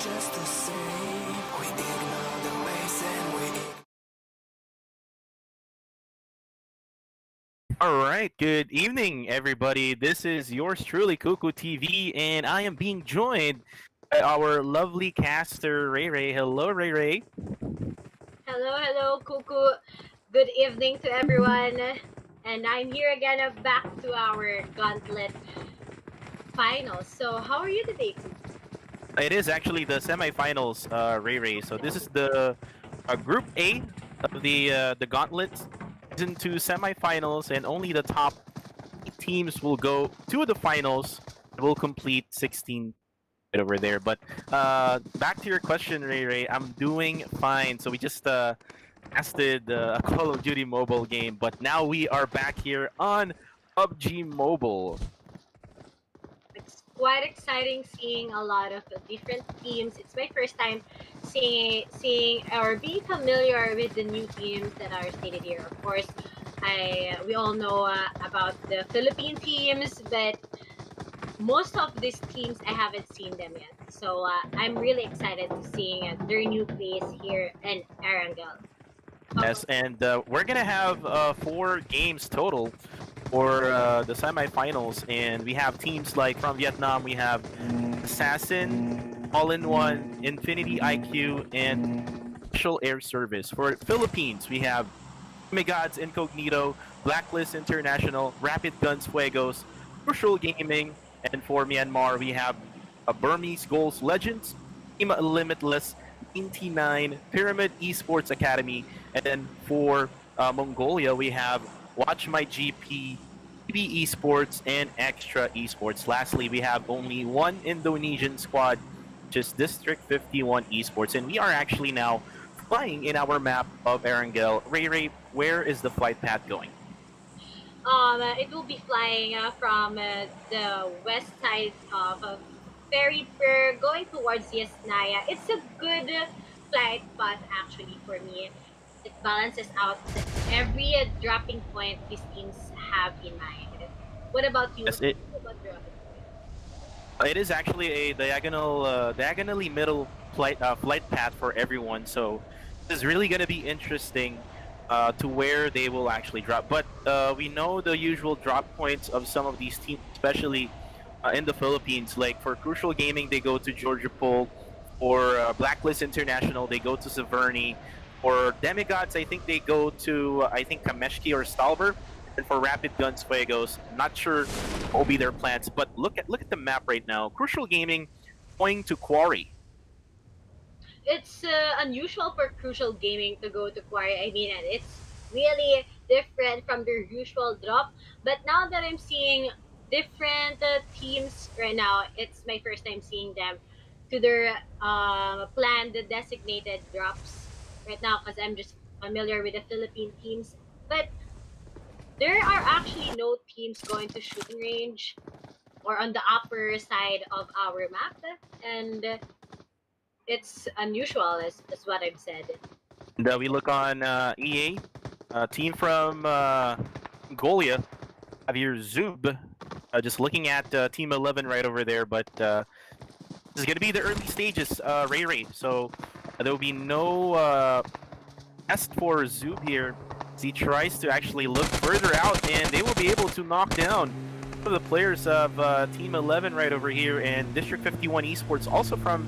just the same. We ignore the ways and we. Alright, good evening everybody. This is yours truly, Cuckoo TV, and I am being joined by our lovely caster, Ray Ray. Hello, Ray Ray. Hello, Cuckoo. Good evening to everyone. And I'm here again, back to our Gauntlet finals. So, how are you today, Cuckoo? It is actually the semifinals, Ray Ray. So this is the Group A of the Gauntlet Season 2 semifinals, and only the top 8 teams will go to the finals. Will complete 16 right over there. But back to your question, Ray Ray. I'm doing fine. So we just casted a Call of Duty mobile game, but now we are back here on PUBG Mobile. It's quite exciting seeing a lot of different teams. It's my first time seeing or being familiar with the new teams that are stated here. Of course, we all know about the Philippine teams, but most of these teams I haven't seen them yet. So I'm really excited to seeing their new place here in Erangel. Yes, and we're gonna have 4 games total for the semifinals, and we have teams like from Vietnam. We have Assassin, All-in-One, Infinity IQ, and Special Air Service. For Philippines, we have DEMIGODS, INCOGNITO, Blacklist International, Rapid Gunz, Fuegos, Crucial Gaming, and for Myanmar, we have Burmese Ghouls Legends, Team Limitless, 99, Pyramid Esports Academy, and then for Mongolia, we have WatchMyGP, Esports, and EXTRAeSPORT. Lastly, we have only one Indonesian squad, which is Distrik51 Esport, and we are actually now flying in our map of Erangel. Ray, where is the flight path going? It will be flying from the west side of Ferry Per, going towards Yesnaya. It's a good flight path actually for me. It balances out every dropping point these teams have in mind. What about you? Yes, What about dropping point? it is actually a diagonally middle flight path for everyone. So this is really going to be interesting to where they will actually drop. But we know the usual drop points of some of these teams, especially in the Philippines. Like for Crucial Gaming, they go to Georgia Pole. For Blacklist International, they go to Severny. For DEMIGODS, I think they go to Kameshki or Stalber. And for Rapid Gunz, Fuegos, not sure what will be their plans. But look at the map right now. Crucial Gaming going to Quarry. It's unusual for Crucial Gaming to go to Quarry. I mean, and it's really different from their usual drop. But now that I'm seeing different teams right now, it's my first time seeing them to their planned designated drops right now because I'm just familiar with the Philippine teams. But there are actually no teams going to shooting range or on the upper side of our map, and it's unusual as what I've said. And we look on EA, team from Mongolia. Have your Zub. Just looking at Team 11 right over there, but this is going to be the early stages, Ray. So there will be no test for Zub here. As he tries to actually look further out, and they will be able to knock down one of the players of Team 11 right over here, and Distrik51 Esports, also from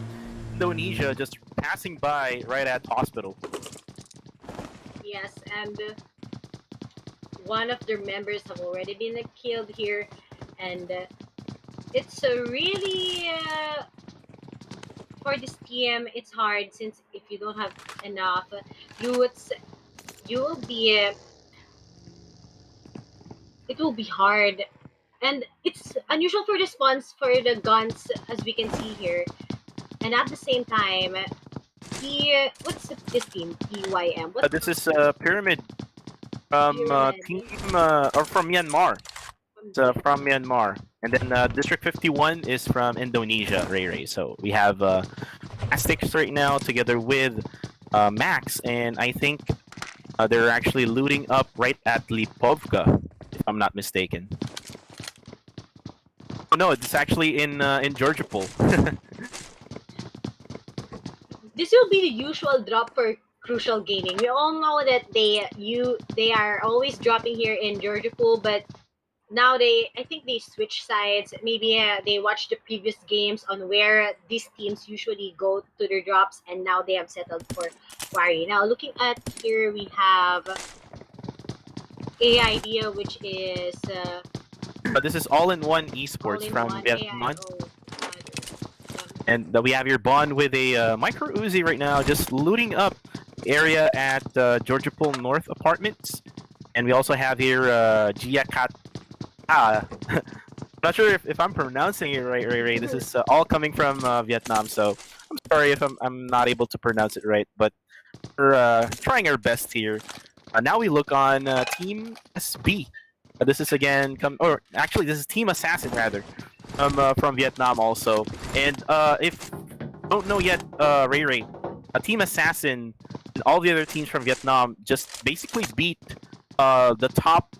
Indonesia, just passing by right at hospital. Yes, and one of their members have already been killed here, and it's really for this team. It's hard since if you don't have enough youths, you will be. It will be hard, and it's unusual for response for the guns as we can see here. And at the same time, what's this team? PYM. This is Pyramid from team or from Myanmar. It's from Myanmar, and then Distrik51 is from Indonesia. Ray. So we have Aztecs right now together with Max, and I think they're actually looting up right at Lipovka, if I'm not mistaken. Oh no, it's actually in Georgia Pole. this will be the usual drop for Crucial Gaming. We all know that they are always dropping here in Georgia Pool, but now I think they switch sides. Maybe they watch the previous games on where these teams usually go to their drops, and now they have settled for Quarry. Now looking at here, we have AIDEA, which is This is all-in-one esports from all-in-one Vietnam. AIO. And we have your bond with a micro Uzi right now, just looting up area at Georgia Pool North Apartments. And we also have here Giacat. Not sure if I'm pronouncing it right, Ray. This is all coming from Vietnam, so I'm sorry if I'm not able to pronounce it right, but we're trying our best here. Now we look on Team SB. This is again actually this is Team Assassin rather, from Vietnam also. And if you don't know yet, Ray, Team Assassin and all the other teams from Vietnam just basically beat the top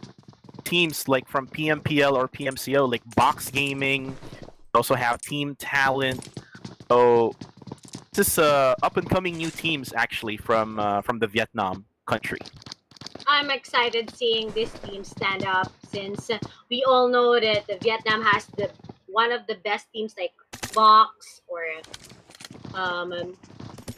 teams like from PMPL or PMCO, like Box Gaming. We also have Team Talent. So this is up and coming new teams actually from the Vietnam country. I'm excited seeing this team stand up, since we all know that Vietnam has one of the best teams like Box or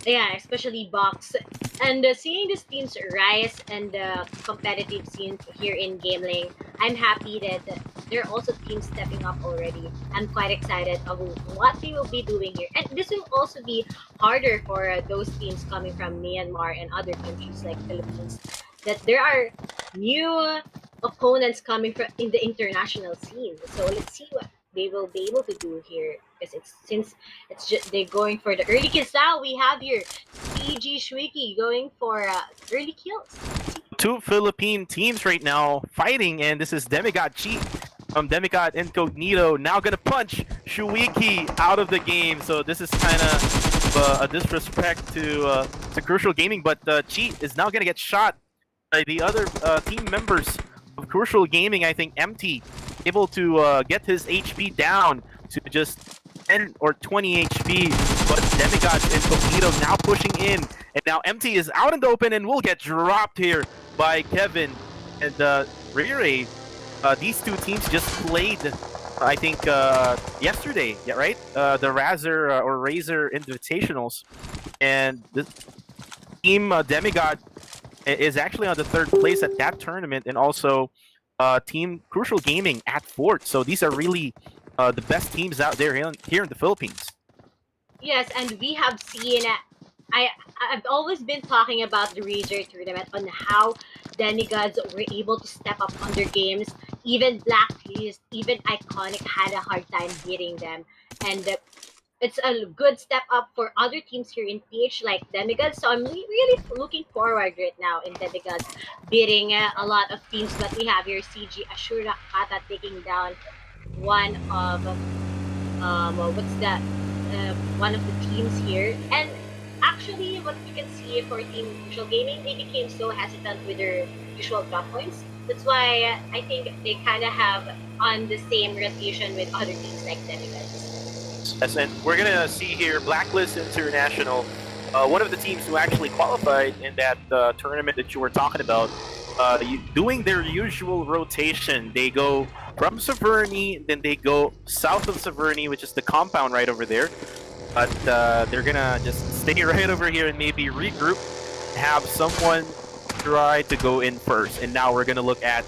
yeah, especially Box. And seeing these teams rise and the competitive scene here in GamelinG, I'm happy that there are also teams stepping up already. I'm quite excited of what they will be doing here. And this will also be harder for those teams coming from Myanmar and other countries like Philippines, that there are new opponents coming from in the international scene. So let's see what they will be able to do here, because since it's just they're going for the early kills. Now we have here CG Shwiki going for early kills. Two Philippine teams right now fighting, and this is Demigod Cheat from Demigod Incognito now gonna punch Shwiki out of the game. So this is kind of a disrespect to Crucial Gaming, but Cheat is now gonna get shot by the other team members of Crucial Gaming. I think Empty able to get his HP down to just 10 or 20 HP, but Demigod Incognito now pushing in, and now Empty is out in the open and will get dropped here by Kevin and Riri. These two teams just played, I think, yesterday, yeah, right? The Razor or Razor Invitationals, and the team Demigod is actually on the third place at that tournament, and also Team Crucial Gaming at fourth. So these are really the best teams out there here in the Philippines. Yes, and we have seen. I've always been talking about the Razor tournament on how Demigods were able to step up on their games. Even Blacklist, even Iconic had a hard time beating them, and it's a good step up for other teams here in PH like Demigods. So I'm really looking forward right now in Demigods beating a lot of teams. But we have here CG Ashura Kata taking down one of one of the teams here. And actually, what you can see for Team Crucial Gaming, they became so hesitant with their usual drop points. That's why I think they kind of have on the same rotation with other teams like Demigods. Yes, and we're gonna see here Blacklist International, one of the teams who actually qualified in that tournament that you were talking about, doing their usual rotation. They go from Severny, then they go south of Severny, which is the compound right over there. But they're gonna just stay right over here and maybe regroup, have someone try to go in first. And now we're gonna look at,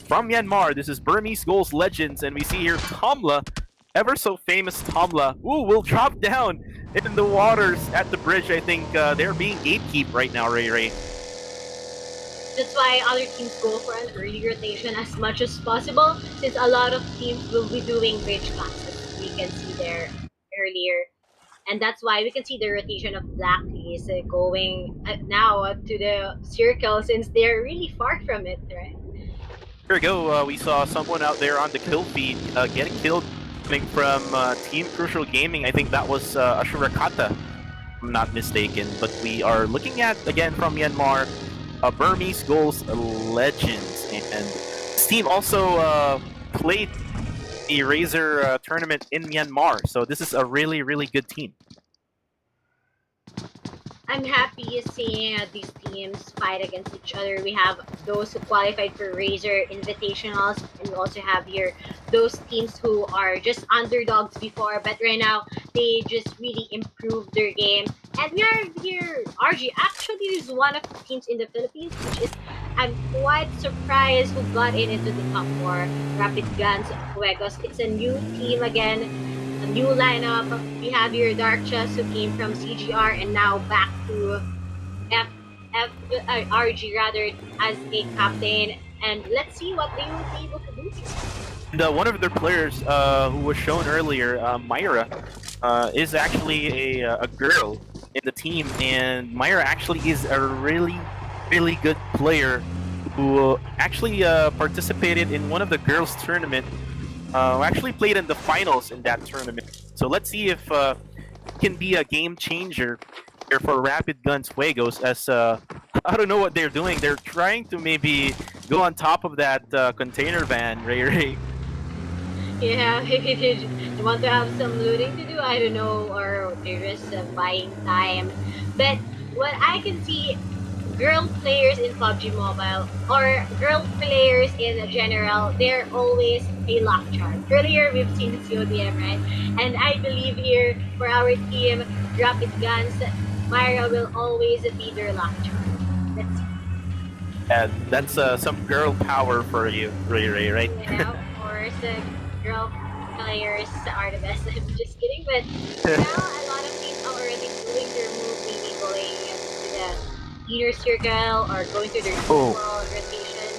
from Myanmar, this is Burmese Ghouls Legends, and we see here Tomla, ever so famous Tomla, will drop down in the waters at the bridge. I think they're being gatekeep right now, Ray. That's why other teams go for an early rotation as much as possible, since a lot of teams will be doing bridge classes. We can see there earlier. And that's why we can see the rotation of Blacklist going now to the circle, since they're really far from it, right? Here we go. We saw someone out there on the kill feed getting killed coming from Team Crucial Gaming. I think that was Ashurakata, if I'm not mistaken. But we are looking at, again, from Myanmar, Burmese Ghouls Legends. And this team also played the Razor tournament in Myanmar. So this is a really good team. I'm happy seeing these teams fight against each other. We have those who qualified for Razor Invitationals, and we also have here those teams who are just underdogs before, but right now they just really improved their game. And we are here, RG. Actually, is one of the teams in the Philippines, which is I'm quite surprised who got into the top four. Rapid Guns, Fuegos. It's a new team again, a new lineup. We have here Dark Chess who came from CGR and now back to F, RG rather as a captain. And let's see what they will be able to do here. And one of their players who was shown earlier, Myra, is actually a girl in the team, and Myra actually is a really good player who actually participated in one of the girls' tournament. Actually played in the finals in that tournament. So let's see if it can be a game changer here for Rapid Guns Fuegos. As I don't know what they're doing. They're trying to maybe go on top of that container van, Ray. Yeah, maybe they want to have some looting to do. I don't know, or they're just buying time. But what I can see, girl players in PUBG Mobile or girl players in general, they're always a lock charm. Earlier, we've seen the CODM, right? And I believe here for our team, Rapid Guns, Myra will always be their lock charm. Let's see. And that's some girl power for you, Ray, right? Yeah, of course, girl players are the best. I'm just kidding, but now a lot of teams are already doing their move, maybe going to the inner circle or going to their usual rotation.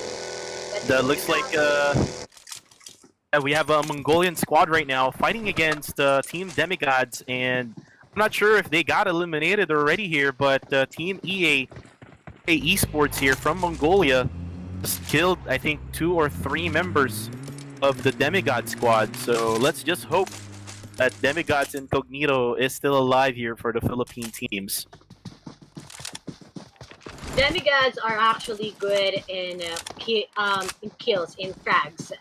But That looks like we have a Mongolian squad right now fighting against Team DEMIGODS, and I'm not sure if they got eliminated already here, but Team EA Esports here from Mongolia just killed, I think, 2 or 3 members of the DEMIGODS squad. So let's just hope that DEMIGODS Incognito is still alive here for the Philippine teams. DEMIGODS are actually good in kills, in frags.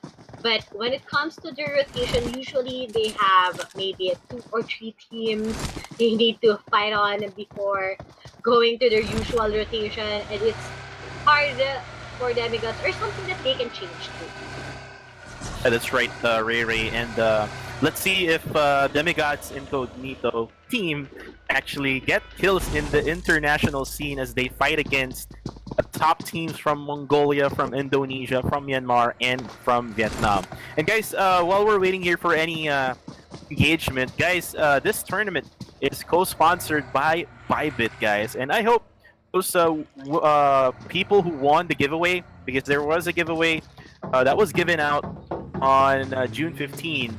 But when it comes to their rotation, usually they have maybe 2 or 3 teams they need to fight on before going to their usual rotation, and it's hard for DEMIGODS or something that they can change to. That's right, Ray, and let's see if DEMIGODS Incognito team actually get kills in the international scene as they fight against top teams from Mongolia, from Indonesia, from Myanmar, and from Vietnam. And guys, while we're waiting here for any engagement, guys, this tournament is co-sponsored by ByBit, guys, and I hope those people who won the giveaway, because there was a giveaway that was given out on June 15.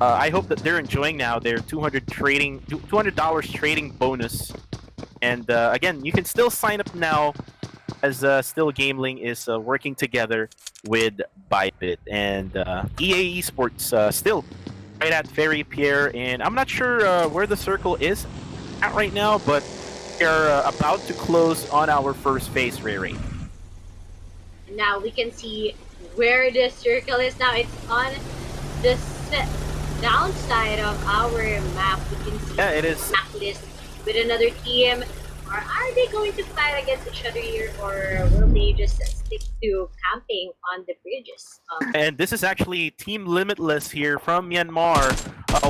I hope that they're enjoying now their $200 trading bonus. And again, you can still sign up now, as still GamelinG is working together with ByBit and EA Esports still right at Ferry Pier. And I'm not sure where the circle is at right now, but we're about to close on our first phase, Ray. Now we can see where the circle is. Now it's on the downside of our map. We can see Yeah, it is. Blacklist with another team. Or are they going to fight against each other here, or will they just stick to camping on the bridges? And this is actually Team Limitless here from Myanmar,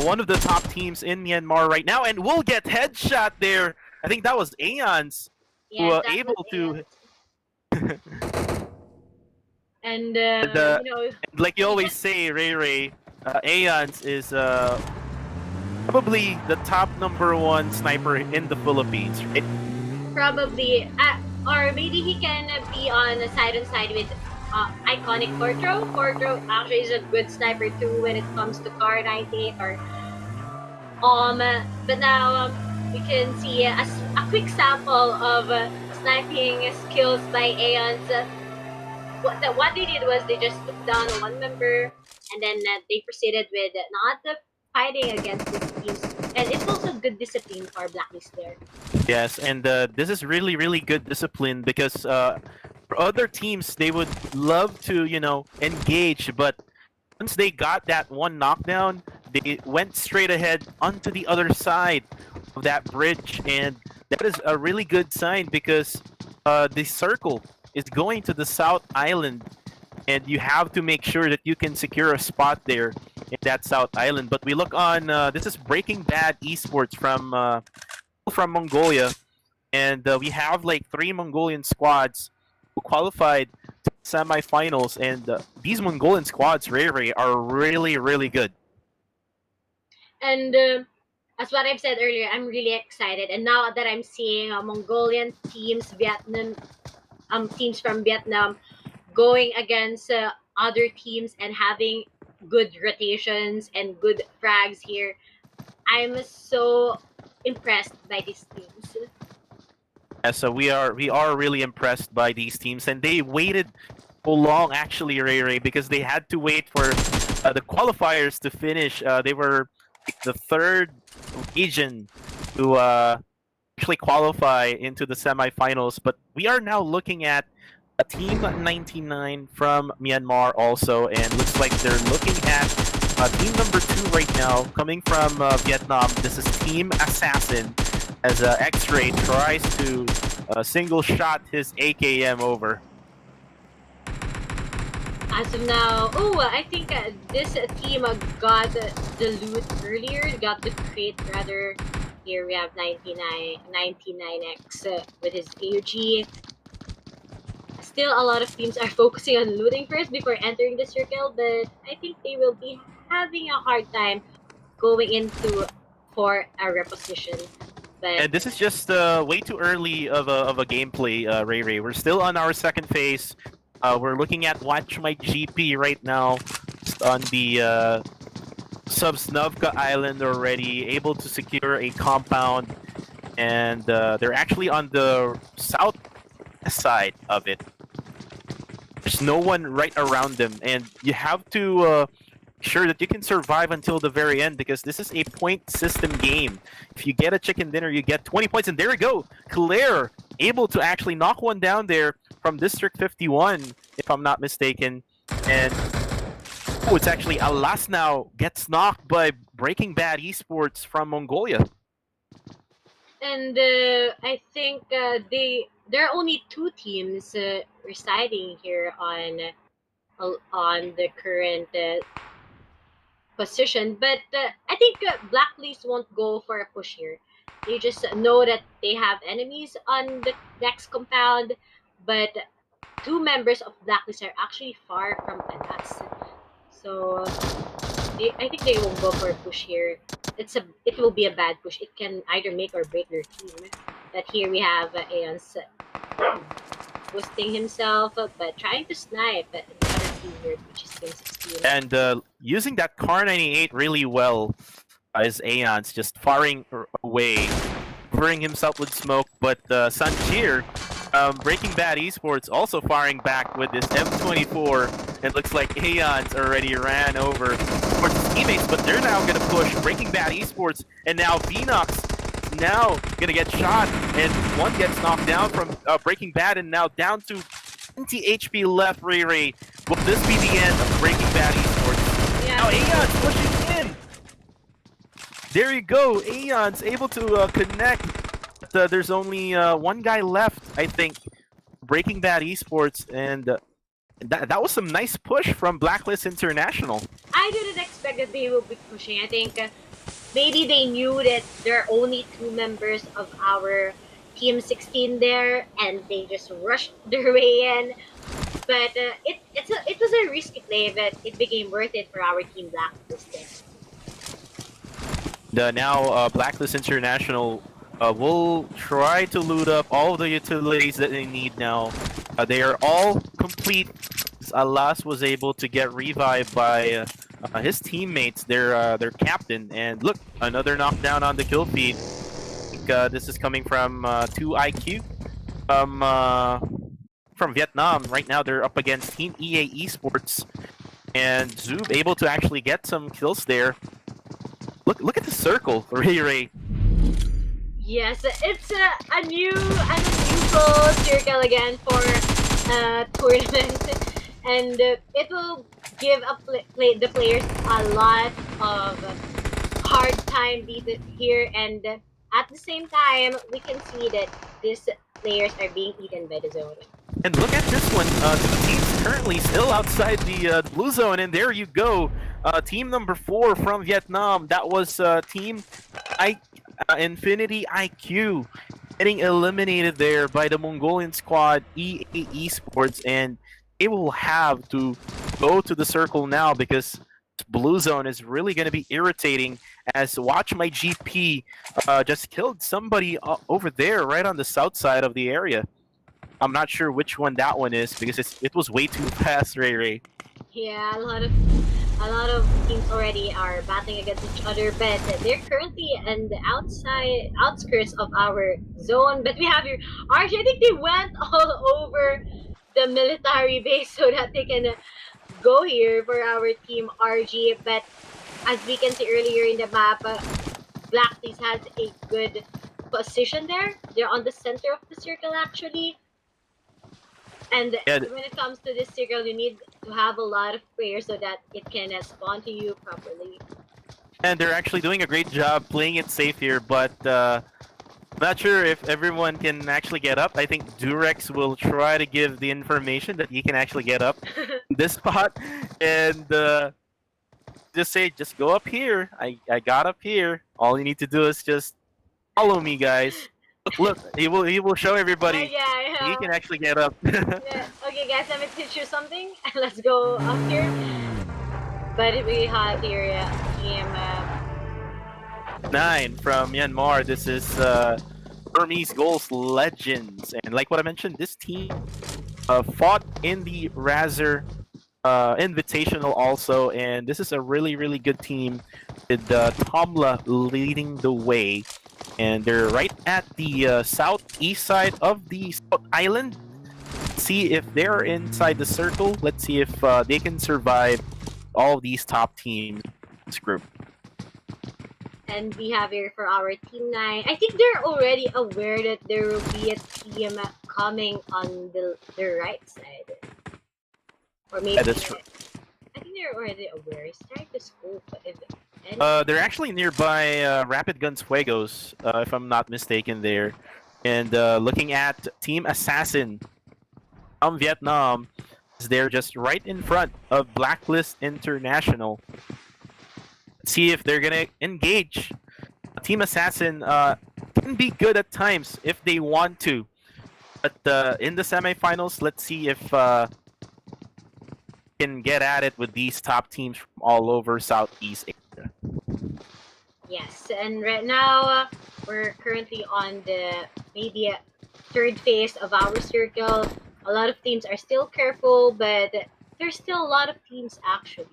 one of the top teams in Myanmar right now, and we'll get headshot there. I think that was Aeons who Yes, were that able was to. And you know, Like you always say, Ray, Aeons is probably the top #1 sniper in the Philippines, right? probably, or maybe he can be on side with iconic Cortro. Cortro actually is a good sniper too when it comes to Car 98 or but now we can see a quick sample of sniping skills by Aeons. What they did was they just took down one member, and then they proceeded with not fighting against these teams. And it's also good discipline for Blacklist there. Yes, and this is really good discipline, because for other teams they would love to engage, but once they got that one knockdown, they went straight ahead onto the other side of that bridge, and that is a really good sign because the circle is going to the South Island, and you have to make sure that you can secure a spot there in that South Island. But we look on this is Breaking Bad Esports from Mongolia, and we have like 3 Mongolian squads who qualified to semifinals, and these Mongolian squads, Ray, are really good. And as what I've said earlier, I'm really excited. And now that I'm seeing Mongolian teams, Vietnam teams from Vietnam going against other teams and having good rotations and good frags here, I'm so impressed by these teams. Yeah, so we are really impressed by these teams, and they waited so long actually, Ray, because they had to wait for the qualifiers to finish. They were the 3rd region to actually qualify into the semifinals, but we are now looking at a Team 99 from Myanmar also, and looks like they're looking at team number 2 right now, coming from Vietnam. This is Team Assassin, as X-Ray tries to single shot his AKM over. As of now, I think this team got the loot earlier, got the crate rather. Here we have 99X with his AUG. Still, a lot of teams are focusing on looting first before entering the circle, but I think they will be having a hard time going into for a reposition. But And this is just way too early of a gameplay, Ray. We're still on our 2nd phase. We're looking at WatchMyGP right now, just on the Subsnuvka Island already, able to secure a compound, and they're actually on the south side of it. There's no one right around them, and you have to sure that you can survive until the very end, because this is a point system game. If you get a chicken dinner, you get 20 points, and there we go. Claire able to actually knock one down there from Distrik51, if I'm not mistaken. And it's actually Alas now gets knocked by Breaking Bad Esports from Mongolia. And I think there are only 2 teams residing here on the current position, but I think Blacklist won't go for a push here. They just know that they have enemies on the next compound, but 2 members of Blacklist are actually far from us. So I think they won't go for a push here. It will be a bad push. It can either make or break their team. But here we have Aeon's boosting himself, but trying to snipe another team here, which is Team 16. And using that Car 98 really well is Aeon's just firing away, covering himself with smoke, but Sanjir, Breaking Bad Esports, also firing back with this M24. It looks like Aeon's already ran over towards his teammates, but they're now going to push Breaking Bad Esports, and now Vinox now going to get shot, and one gets knocked down from Breaking Bad, and now down to 20 HP left, Ray. Will this be the end of Breaking Bad Esports? Yeah. Now Aeon's pushing in! There you go, Aeon's able to connect. But, there's only one guy left, I think. Breaking Bad Esports, and that was some nice push from Blacklist International. I didn't expect that they will be pushing. I think maybe they knew that there are only 2 members of our Team 16 there, and they just rushed their way in. But it was a risky play, but it became worth it for our Team Blacklist. Now Blacklist International will try to loot up all the utilities that they need now. They are all complete. Alas was able to get revived by his teammates, their captain, and look, another knockdown on the kill feed. I think, this is coming from 2IQ from Vietnam. Right now they're up against Team EA Esports, and Zoob able to actually get some kills there. Look at the circle, Ray. Yes, it's an unusual circle again for tournament, and it will give the players a lot of hard time here. And at the same time, we can see that these players are being eaten by the zone. And look at this one. Two teams currently still outside the blue zone, and there you go. Team number 4 from Vietnam. That was Team Infinity IQ getting eliminated there by the Mongolian squad EA Esports, and they will have to go to the circle now because blue zone is really going to be irritating as WatchMyGP just killed somebody over there right on the south side of the area. I'm not sure which one that one is because it was way too fast, Ray. Yeah, a lot of teams already are battling against each other, but they're currently in the outskirts of our zone. But we have here RG. I think they went all over the military base so that they can go here for our team RG. But as we can see earlier in the map, Blacklist has a good position there. They're on the center of the circle actually. And when it comes to this circle, you need to have a lot of players so that it can spawn to you properly. And they're actually doing a great job playing it safe here, but not sure if everyone can actually get up. I think Durex will try to give the information that he can actually get up this spot and just go up here. I got up here. All you need to do is just follow me, guys. Look, he will show everybody. Yeah. He can actually get up. Yeah. Okay, guys, let me teach you something. Let's go up here. But we have here team 9 from Myanmar. This is Burmese Ghouls Legends, and like what I mentioned, this team fought in the Razor Invitational also, and this is a really good team with Tomla leading the way. And they're right at the southeast side of the South Island. See if they're inside the circle. Let's see if they can survive all of these top teams in this group. And we have here for our team 9. I think they're already aware that there will be a team coming on the right side. Or maybe Yeah, that's true. I think they're already aware. It's trying to scope if they're actually nearby Rapid Guns Fuegos, if I'm not mistaken there. And looking at Team Assassin from Vietnam, they're just right in front of Blacklist International. Let's see if they're going to engage. Team Assassin can be good at times if they want to. But in the semifinals, let's see if can get at it with these top teams from all over Southeast Asia. Yes, and right now we're currently on the maybe third phase of our circle. A lot of teams are still careful, but there's still a lot of teams actually.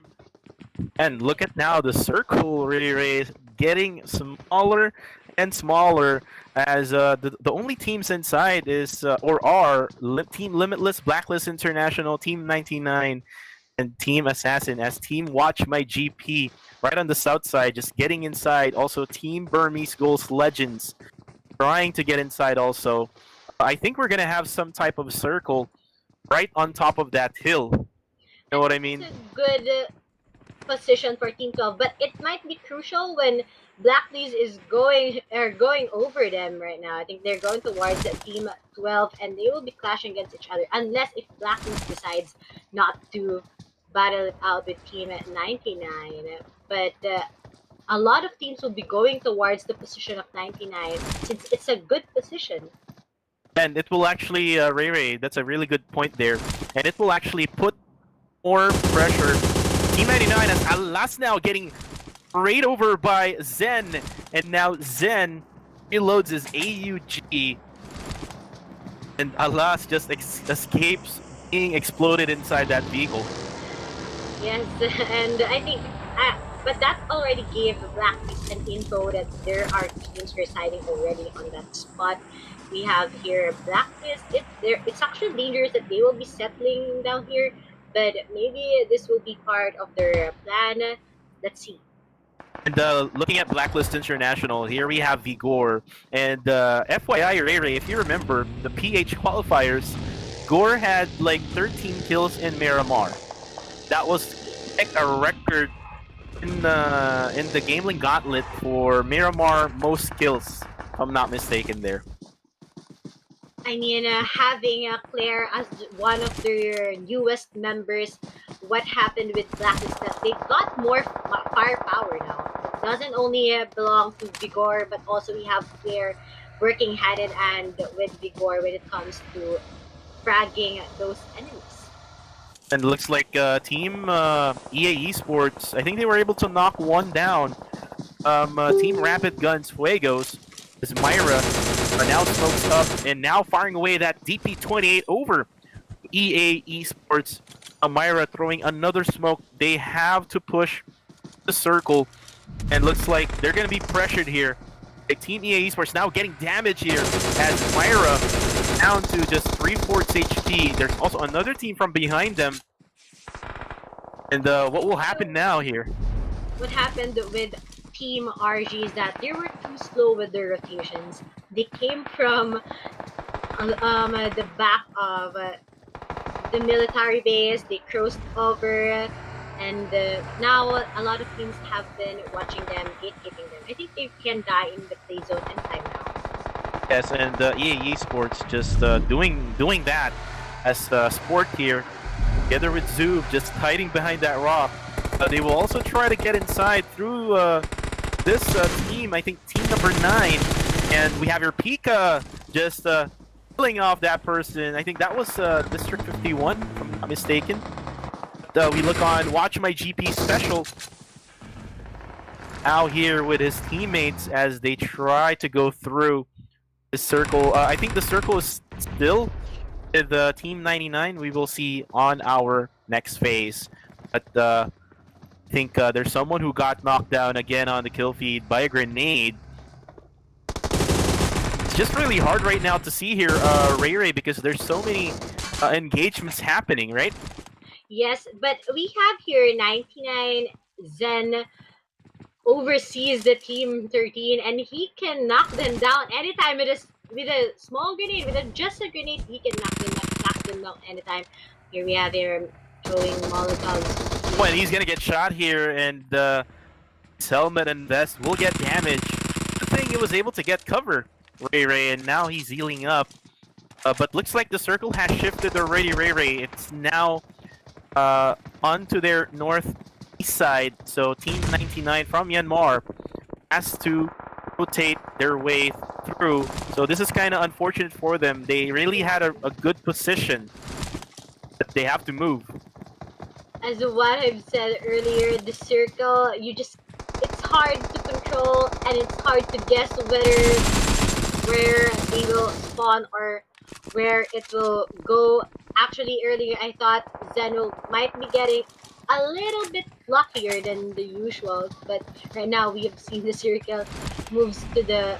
And look at now the circle really getting smaller and smaller as the only teams inside is or are Team Limitless, Blacklist International, Team 99, and Team Assassin as Team WatchMyGP right on the south side, just getting inside. Also, Team Burmese Ghouls Legends trying to get inside also. I think we're going to have some type of circle right on top of that hill. You know what I mean? It's a good position for Team 12, but it might be crucial when Blacklist is going over them right now. I think they're going towards Team 12 and they will be clashing against each other unless if Blacklist decides not to battle it out with Team 99. But a lot of teams will be going towards the position of 99 since it's a good position. And it will actually, Ray, that's a really good point there. And it will actually put more pressure. Team 99 as Alas now getting sprayed over by Zen. And now Zen reloads his AUG. And Alas just escapes being exploded inside that vehicle. Yes, and I think, but that already gave Blacklist an info that there are teams residing already on that spot. We have here Blacklist. It's actually dangerous that they will be settling down here, but maybe this will be part of their plan. Let's see. And looking at Blacklist International, here we have Vigor. And FYI, Ray, if you remember, the PH qualifiers, Gore had like 13 kills in Miramar. That was like a record in the GamelinG Gauntlet for Miramar most kills if I'm not mistaken there. I mean, having Claire as one of their newest members, what happened with Blacklist that they got more firepower now. It doesn't only belong to Vigor, but also we have Claire working hand in hand with Vigor when it comes to fragging those enemies. And it looks like Team EA Esports, I think they were able to knock one down. Team Rapid Guns Fuegos is Myra now smokes up and now firing away that DP28 over EA Esports. Myra throwing another smoke. They have to push the circle, and looks like they're going to be pressured here. Team EA Esports now getting damage here as Myra down to just 3/4 HP. There's also another team from behind them. And what will happen now here? What happened with Team RG is that they were too slow with their rotations. They came from the back of the military base. They crossed over, and now a lot of teams have been watching them, gatekeeping them. I think they can die in the play zone anytime now. Yes, and EA Esports just doing that as Sport here, together with Zoob, just hiding behind that rock. They will also try to get inside through this team, I think team number 9, and we have your Pika just killing off that person. I think that was Distrik51, if I'm not mistaken. We look on WatchMyGP special out here with his teammates as they try to go through the circle. I think the circle is still with Team 99. We will see on our next phase. But I think there's someone who got knocked down again on the kill feed by a grenade. It's just really hard right now to see here, Ray, because there's so many engagements happening, right? Yes, but we have here 99 Zen oversees the team 13, and he can knock them down anytime with a small grenade, with just a grenade. He can knock them down anytime. Here we have him throwing molotovs. Well, he's gonna get shot here, and his helmet and vest will get damaged. The thing, he was able to get cover, Ray, and now he's healing up. But looks like the circle has shifted already, Ray. It's now onto their northeast side, so Team 99 from Myanmar has to rotate their way through. So this is kind of unfortunate for them. They really had a good position, but they have to move. As what I've said earlier, the circle, it's hard to control, and it's hard to guess where they will spawn or where it will go. Actually, earlier I thought Zeno might be getting a little bit luckier than the usual, but right now we have seen the circle moves to the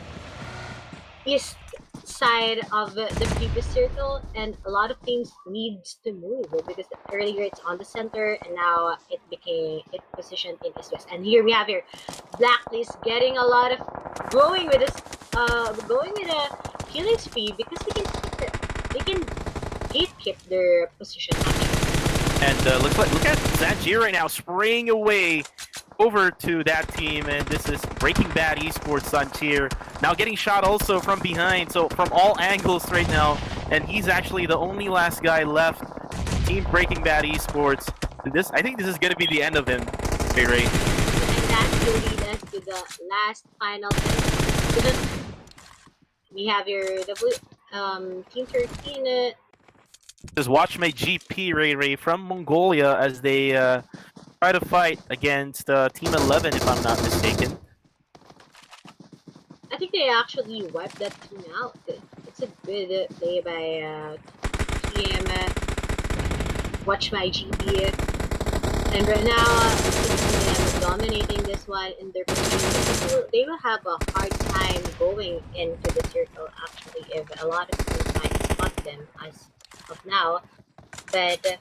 east side of the previous circle, and a lot of teams needs to move because earlier it's on the center and now it positioned in east-west. And here we have Blacklist getting a lot of going with a killing spree because they can gatekeep their position. And look at Zanjir right now spraying away over to that team, and this is Breaking Bad Esports Zanjir now getting shot also from behind, so from all angles right now, and he's actually the only last guy left. Team Breaking Bad Esports, and I think this is going to be the end of him, Ray. And that will lead us to the last final thing. We have your Team 13. Just WatchMyGP, Ray from Mongolia, as they try to fight against Team 11, if I'm not mistaken. I think they actually wiped that team out. It's a good play by Team WatchMyGP. And right now, they're dominating this one in their position. They will have a hard time going into the circle, actually, if a lot of teams might spot them as of now. But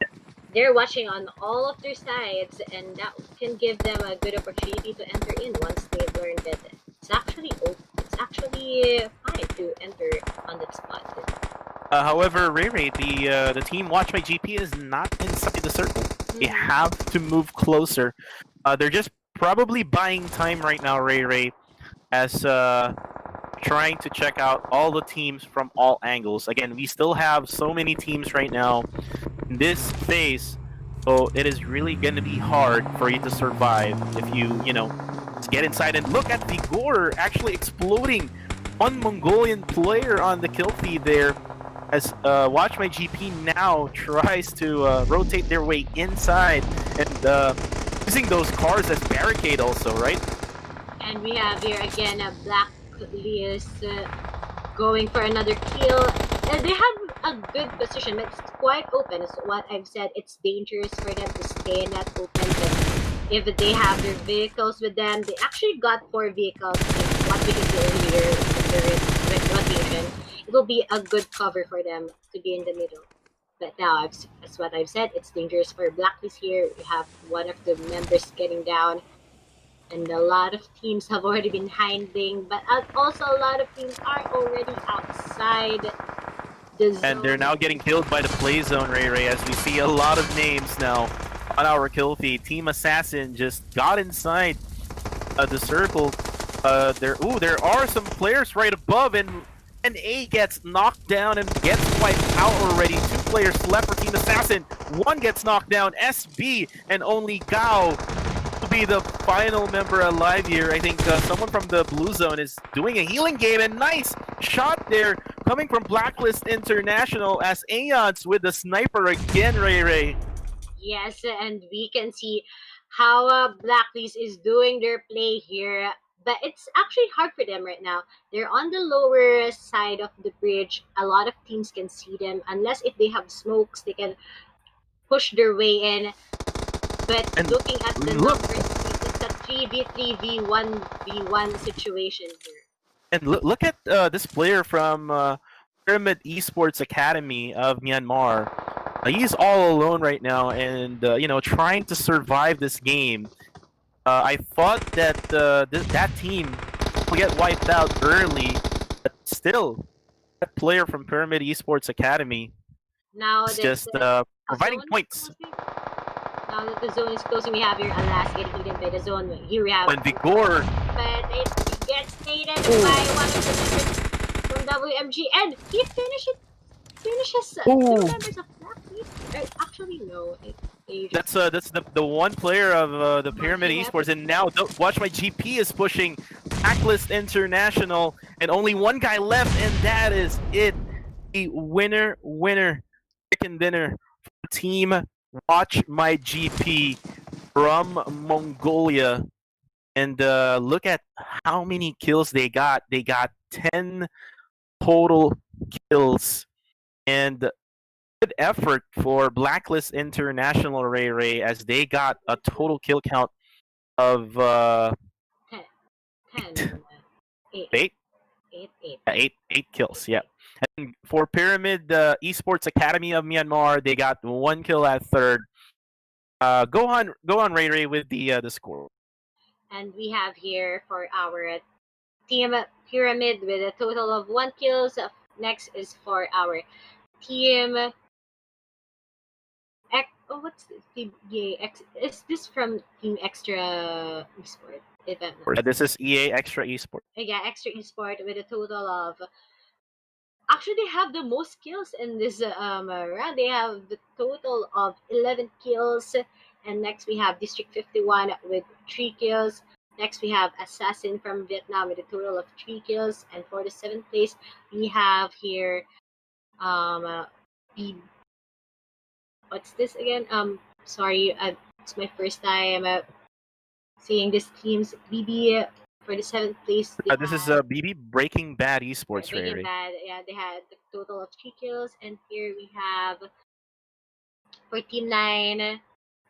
they're watching on all of their sides, and that can give them a good opportunity to enter in once they've learned that it's actually fine to enter on that spot. However, Ray, the team WatchMyGP is not inside the circle. They have to move closer. They're just probably buying time right now, Ray, as trying to check out all the teams from all angles. Again, we still have so many teams right now in this phase, so it is really going to be hard for you to survive if you know, just get inside and look at Vigor actually exploding one Mongolian player on the kill feed there as WatchMyGP now tries to rotate their way inside and using those cars as barricade also, right? And we have here again a Blacklist going for another kill. They have a good position, but it's quite open. As what I've said, it's dangerous for them to stay in that open. But if they have their vehicles with them, they actually got 4 vehicles. Like what we can see earlier with rotation, it will be a good cover for them to be in the middle. But now, as what I've said, it's dangerous for Blacklist here. We have one of the members getting down. And a lot of teams have already been hiding, but also a lot of teams are already outside the zone. And they're now getting killed by the play zone, Ray, as we see a lot of names now on our kill feed. Team Assassin just got inside the circle. There are some players right above, and A gets knocked down and gets wiped out already. 2 players left for Team Assassin. 1 gets knocked down, SB, and only Gao will be the final member alive here. I think someone from the blue zone is doing a healing game, and nice shot there coming from Blacklist International as Aeons with the sniper again, Ray. Yes, and we can see how Blacklist is doing their play here. But it's actually hard for them right now. They're on the lower side of the bridge. A lot of teams can see them. Unless if they have smokes, they can push their way in. But And looking at the look- numbers, it's a 3v3v1v1 situation here. And look at this player from Pyramid Esports Academy of Myanmar. He's all alone right now, and you know, trying to survive this game. I thought that that team will get wiped out early, but still, that player from Pyramid Esports Academy Now is that just the providing zone is points. closing- Now that the zone is closing, we have here Alas getting eaten by the zone. Here we have, When Vigor, but it gets stated by one of the members from WMG, and he finishes two Ooh. members of Blacklist. Actually, no, they that's the one player of the Pyramid Yeah. Esports, and now WatchMyGP is pushing Blacklist International, and only one guy left, and that is it. The winner, chicken dinner for Team WatchMyGP from Mongolia. And look at how many kills they got. They got 10 total kills. And good effort for Blacklist International, Ray, as they got a total kill count of 10, 8? 8. 8 kills, yeah. And for Pyramid Esports Academy of Myanmar, they got 1 kill at third. Go on, Ray, with the score. And we have here for our team Pyramid with a total of 1 kills. Next is for our team what's this? Team X? Is this from Team Extra Esport? If I'm not- This is EA EXTRAeSPORT. Yeah, Extra Esport with a total of. Actually, they have the most kills in this round. They have the total of 11 kills. And next we have Distrik51 with 3 kills. Next we have Assassin from Vietnam with a total of 3 kills. And for the 7th place, we have here what's this again? Sorry, it's my first time seeing this team's BB for the 7th place. This is BB Breaking Bad Esports, Breaking Ray. Bad. Yeah, they had a total of 3 kills, and here we have for Team 9.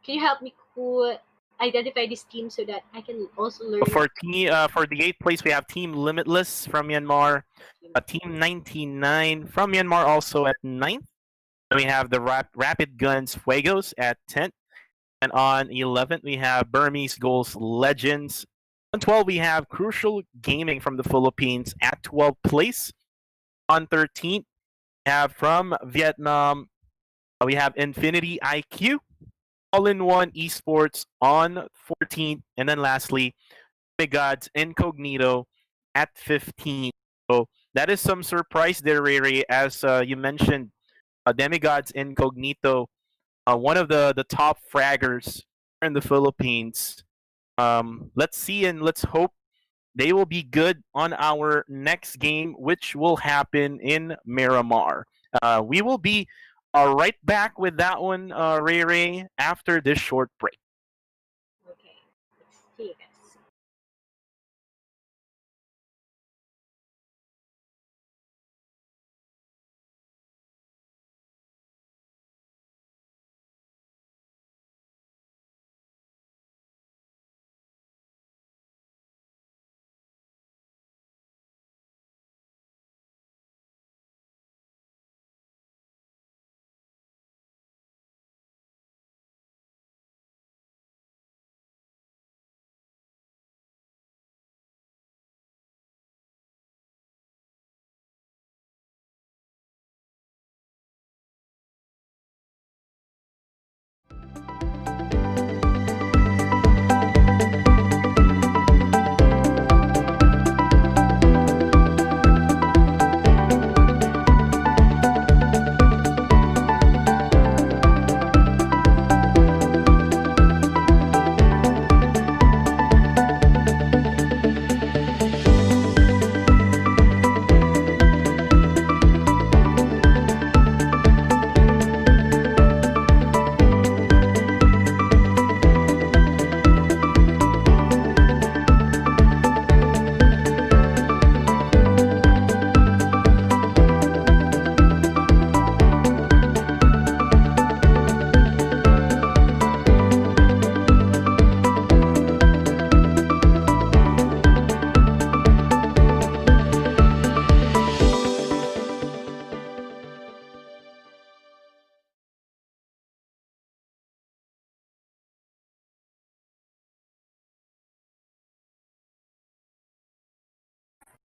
Can you help me who identify this team so that I can also learn? For the 8th place, we have Team Limitless from Myanmar. Team 99 from Myanmar also at 9th. Then we have the Rapid Guns Fuegos at 10th. And on 11th, we have Burmese Ghouls Legends. On 12th, we have Crucial Gaming from the Philippines at 12th place. On 13th, we have from Vietnam, we have Infinity IQ. All-in-One Esports on 14th. And then lastly, DEMIGODS INCOGNITO at 15th. So that is some surprise there, Riri. As you mentioned, Demigods Incognito, one of the top fraggers in the Philippines. Let's see and let's hope they will be good on our next game, which will happen in Miramar. We will be right back with that one, Ray Ray, after this short break. Okay, let's see you guys.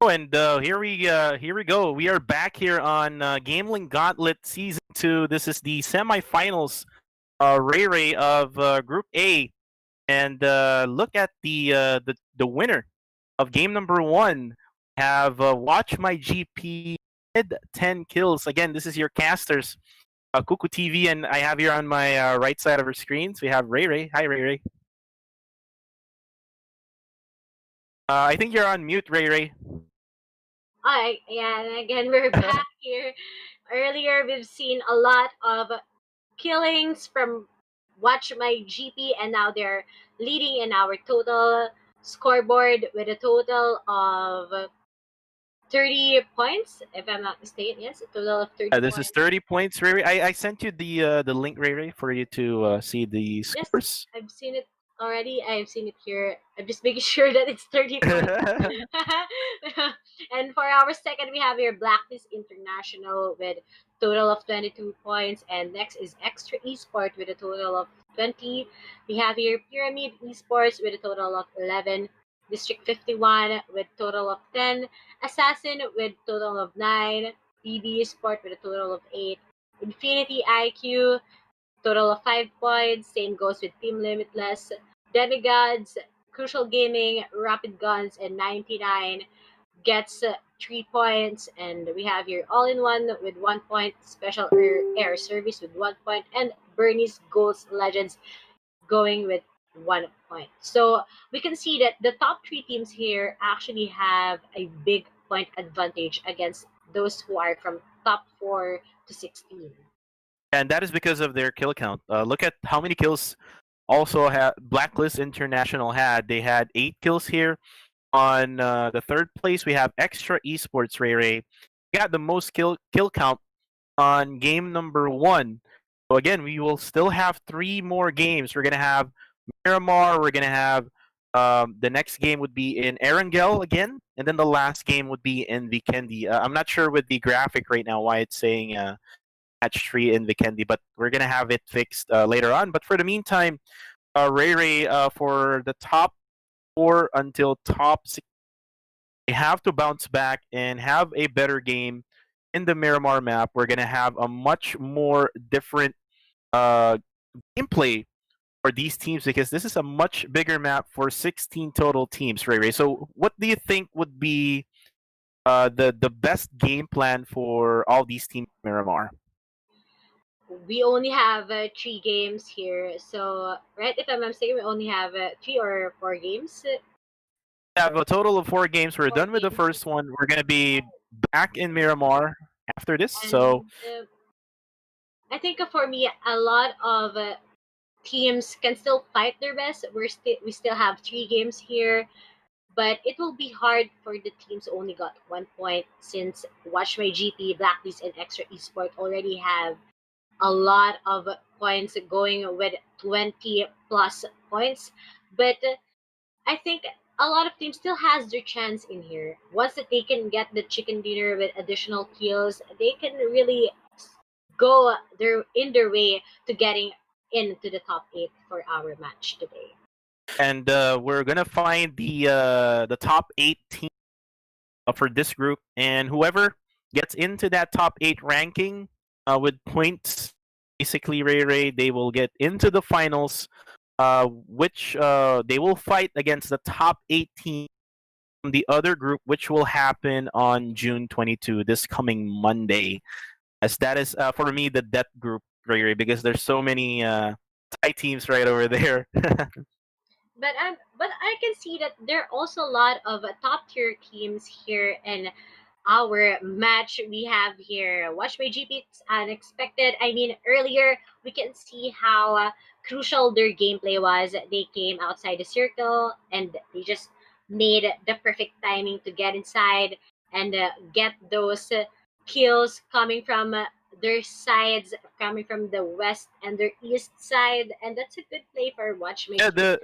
Oh, and here we go. We are back here on GamelinG Gauntlet Season 2. This is the semifinals, Ray Ray of Group A, and look at the winner of game number 1. Have WatchMyGP with 10 kills. Again, this is your casters, Kuku TV, and I have here on my right side of our screens we have Ray Ray. Hi, Ray Ray. I think you're on mute, Ray Ray. Alright, yeah, and again, we're back here. Earlier, we've seen a lot of killings from Watch My GP, and now they're leading in our total scoreboard with a total of 30 points, if I'm not mistaken. Yes, a total of 30 This points. is 30 points, Ray Ray. I sent you the link, Ray Ray, for you to see the Yes, scores. I've seen it already. I've seen it here. I'm just making sure that it's 30 points. And for our second, we have here Blacklist International with total of 22 points, and next is EXTRAeSPORT with a total of 20. We have here Pyramid Esports with a total of 11. Distrik51 with total of 10. Assassin with total of 9. BB Sport with a total of 8. Infinity IQ total of 5 points. Same goes with Team Limitless, Demigods, Crucial Gaming, Rapid Guns, and 99 gets 3 points. And we have here All in One with 1 point, Special Air Service with 1 point, and Burmese Ghouls Legends going with 1 point. So we can see that the top 3 teams here actually have a big point advantage against those who are from top 4 to 16. And that is because of their kill count. Look at how many kills also Blacklist International had. They had 8 kills here. On the third place, we have EXTRAeSPORT, Ray Ray. Got the most kill count on game number 1. So again, we will still have 3 more games. We're going to have Miramar. We're going to have the next game would be in Erangel again. And then the last game would be in Vikendi. I'm not sure with the graphic right now why it's saying match 3 in Vikendi, but we're going to have it fixed later on. But for the meantime, Ray Ray, for the top 4 until top 6, they have to bounce back and have a better game in the Miramar map. We're going to have a much more different gameplay for these teams because this is a much bigger map for 16 total teams, Ray Ray. So what do you think would be the best game plan for all these teams in Miramar. We only have 3 games here, so right, if I'm not mistaken, we only have 3 or 4 games. We have a total of 4 games. We're Four done with the games, first one. We're gonna be back in Miramar after this. So and I think for me, a lot of teams can still fight their best. We still have 3 games here, but it will be hard for the teams who only got 1 point, since WatchMyGP, Blacklist, and EXTRAeSPORT already have a lot of points, going with 20 plus points. But I think a lot of teams still has their chance in here. Once that they can get the chicken dinner with additional kills, they can really go their way to getting into the top 8 for our match today. and we're gonna find the top 8 teams for this group, and whoever gets into that top 8 ranking with points, basically Ray, they will get into the finals, which they will fight against the top 8 teams from the other group, which will happen on June 22, this coming Monday. As that is for me the death group, Ray, because there's so many Thai teams right over there. But I can see that there are also a lot of top tier teams here in our match. We have here Watch My GP. It's unexpected. I mean, earlier we can see how crucial their gameplay was. They came outside the circle and they just made the perfect timing to get inside and get those kills coming from their sides, coming from the west and their east side, and that's a good play for Watch My Yeah, GP.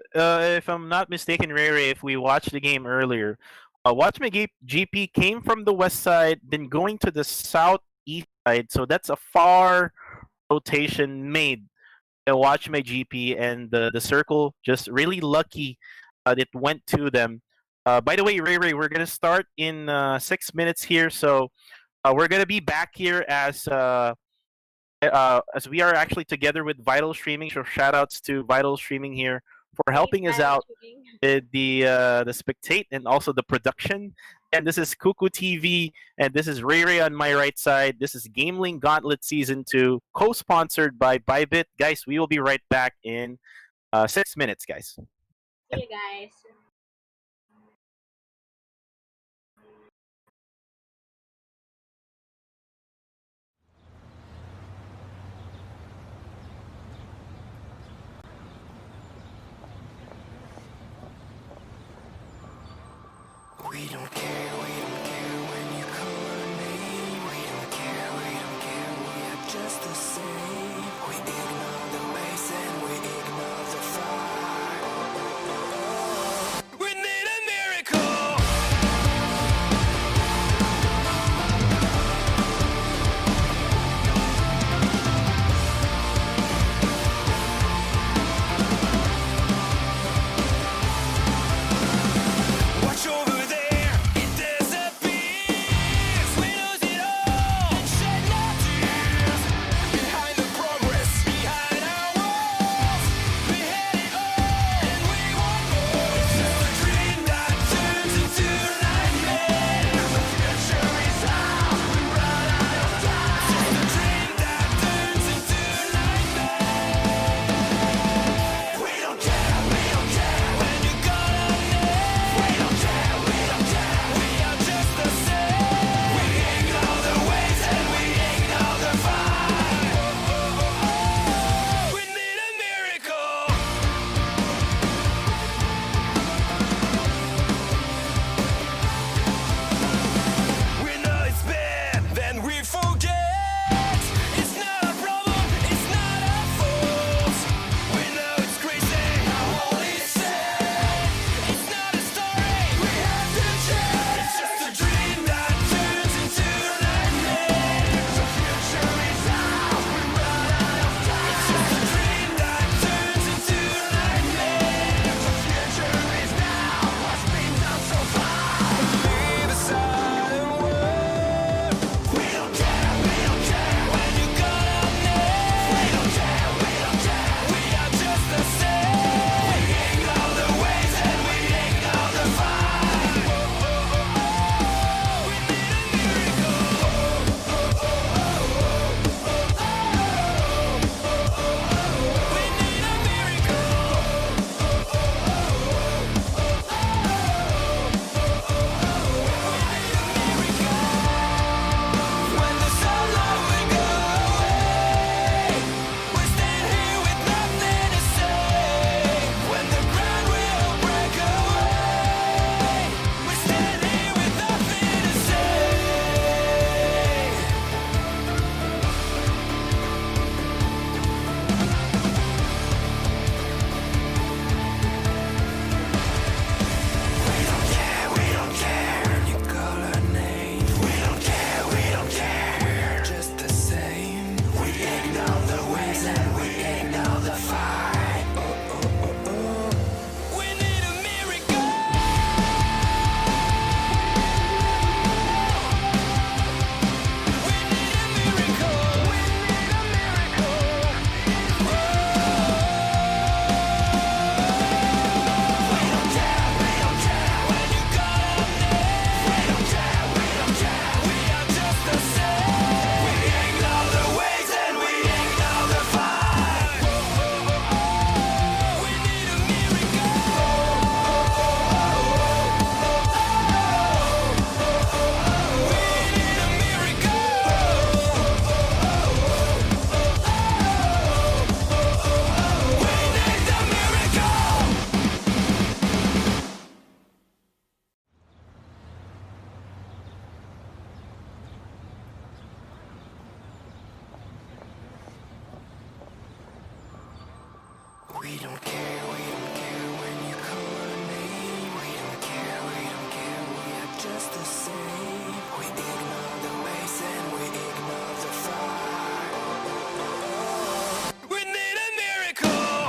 if I'm not mistaken, Ray, if we watched the game earlier, WatchMyGP came from the west side, then going to the southeast side. So that's a far rotation made by WatchMyGP, and the circle just really lucky that it went to them. By the way, Ray, we're gonna start in 6 minutes here, so we're gonna be back here as we are actually together with Vital Streaming. So shout outs to Vital Streaming here for Thanks, helping us Tyler, out shooting. with the spectate and also the production. And this is Kuku TV, and this is Ray on my right side. This is GamelinG Gauntlet Season 2, co-sponsored by ByBit. Guys, we will be right back in 6 minutes, guys. See you guys. We don't care when you call our name. We don't care, we are just the same. We ignore the waste and we ignore the fire. We need a miracle. Watch over there. don't care when you call our name. We don't care, we are just the same. We ignore the waste and we ignore the fire. We need a miracle.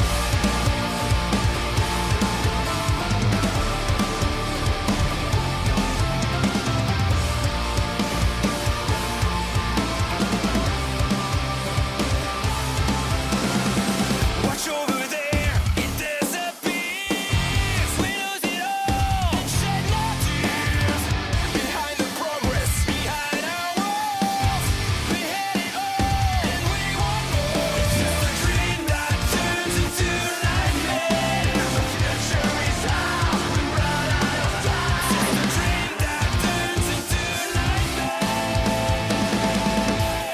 Watch over there, it disappears. We lose it all and shed no tears. Behind the progress, behind our walls, we had it all and we want more. It's just a dream that turns into nightmare. The future is out, we run out of time. It's just a dream that turns into nightmare.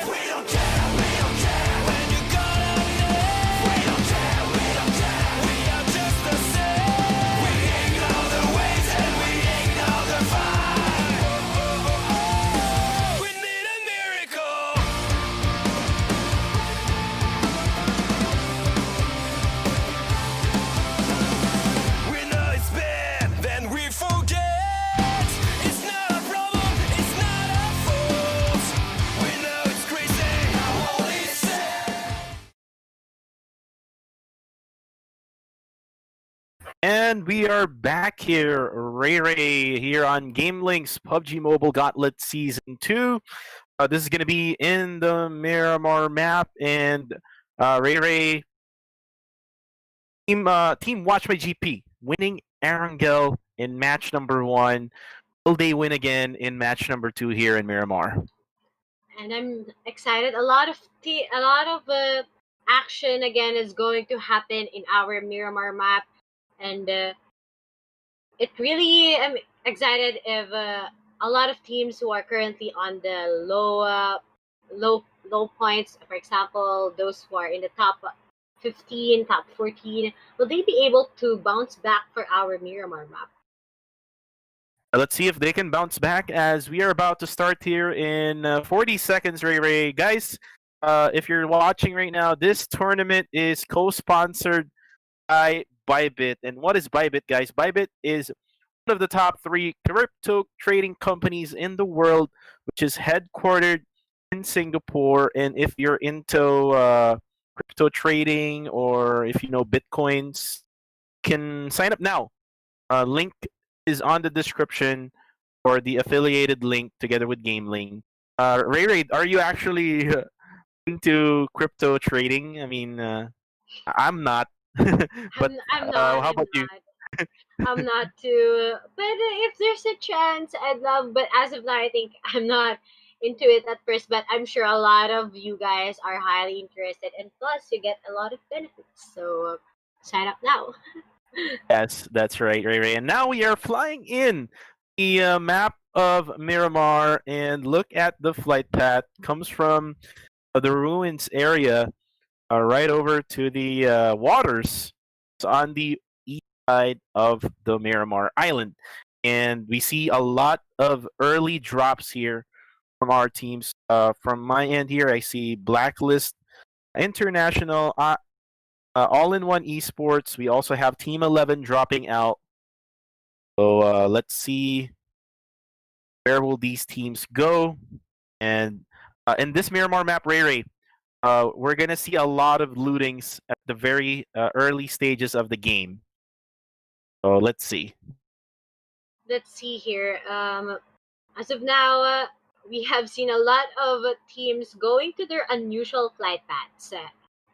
We don't care when you got our name. We don't care, we are just the same. We ignore the waves and we ignore the fire. We need a miracle. We know it's bad, then we forget. It's not a problem, it's not our fault. We know it's crazy, how all is said. And we are back here, Ray here on GamelinG's PUBG Mobile Gauntlet Season 2. This is going to be in the Miramar map, and Ray team WatchMyGP winning Erangel in match number 1. Will they win again in match number 2 here in Miramar? And I'm excited. A lot of action again is going to happen in our Miramar map, and it really I'm excited if a lot of teams who are currently on the low points, for example, those who are in the top 15, top 14, will they be able to bounce back for our Miramar map? Let's see if they can bounce back as we are about to start here in 40 seconds, Ray. Guys, if you're watching right now, this tournament is co-sponsored by ByBit. And what is ByBit, guys? ByBit is one of the top 3 crypto trading companies in the world, which is headquartered in Singapore. And if you're into crypto trading or if you know Bitcoins, you can sign up now. Link is on the description or the affiliated link together with GamelinG. Ray, are you actually into crypto trading? I mean, I'm not. But I'm not. how about you? I'm not too. But if there's a chance, I'd love. But as of now, I think I'm not into it at first. But I'm sure a lot of you guys are highly interested, and plus you get a lot of benefits. So sign up now. Yes, that's right, Ray. And now we are flying in the map of Miramar, and look at the flight path. Comes from the ruins area, right over to the waters. It's on the east side of the Miramar Island, and we see a lot of early drops here from our teams. From my end here, I see Blacklist International. All-in-one Esports. We also have Team 11 dropping out. So let's see where will these teams go. And in this Miramar map, Ray, we're going to see a lot of lootings at the very early stages of the game. So let's see. Let's see here. As of now, we have seen a lot of teams going to their unusual flight paths.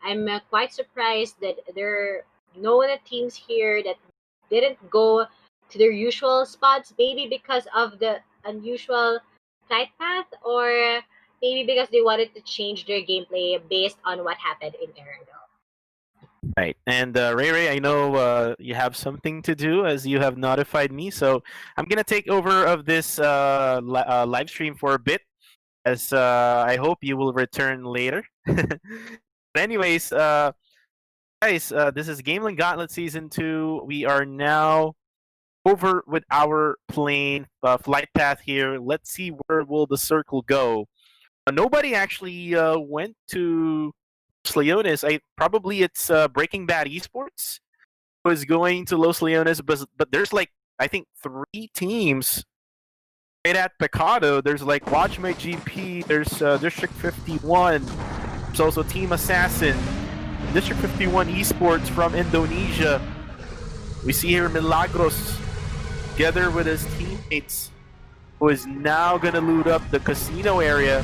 I'm quite surprised that there are no other teams here that didn't go to their usual spots, maybe because of the unusual flight path, or maybe because they wanted to change their gameplay based on what happened in Erangel. Right. And Ray, I know you have something to do as you have notified me. So I'm going to take over of this live stream for a bit, as I hope you will return later. But anyways, guys, this is GamelinG Gauntlet Season 2. We are now over with our plane flight path here. Let's see where will the circle go. Nobody actually went to Leones. Probably it's Breaking Bad Esports who is going to Los Leones, but there's like I think 3 teams right at Pecado. There's like WatchMyGP. There's Distrik51. There's also Team Assassin. Distrik51 Esports from Indonesia. We see here Milagros together with his teammates, who is now gonna loot up the casino area.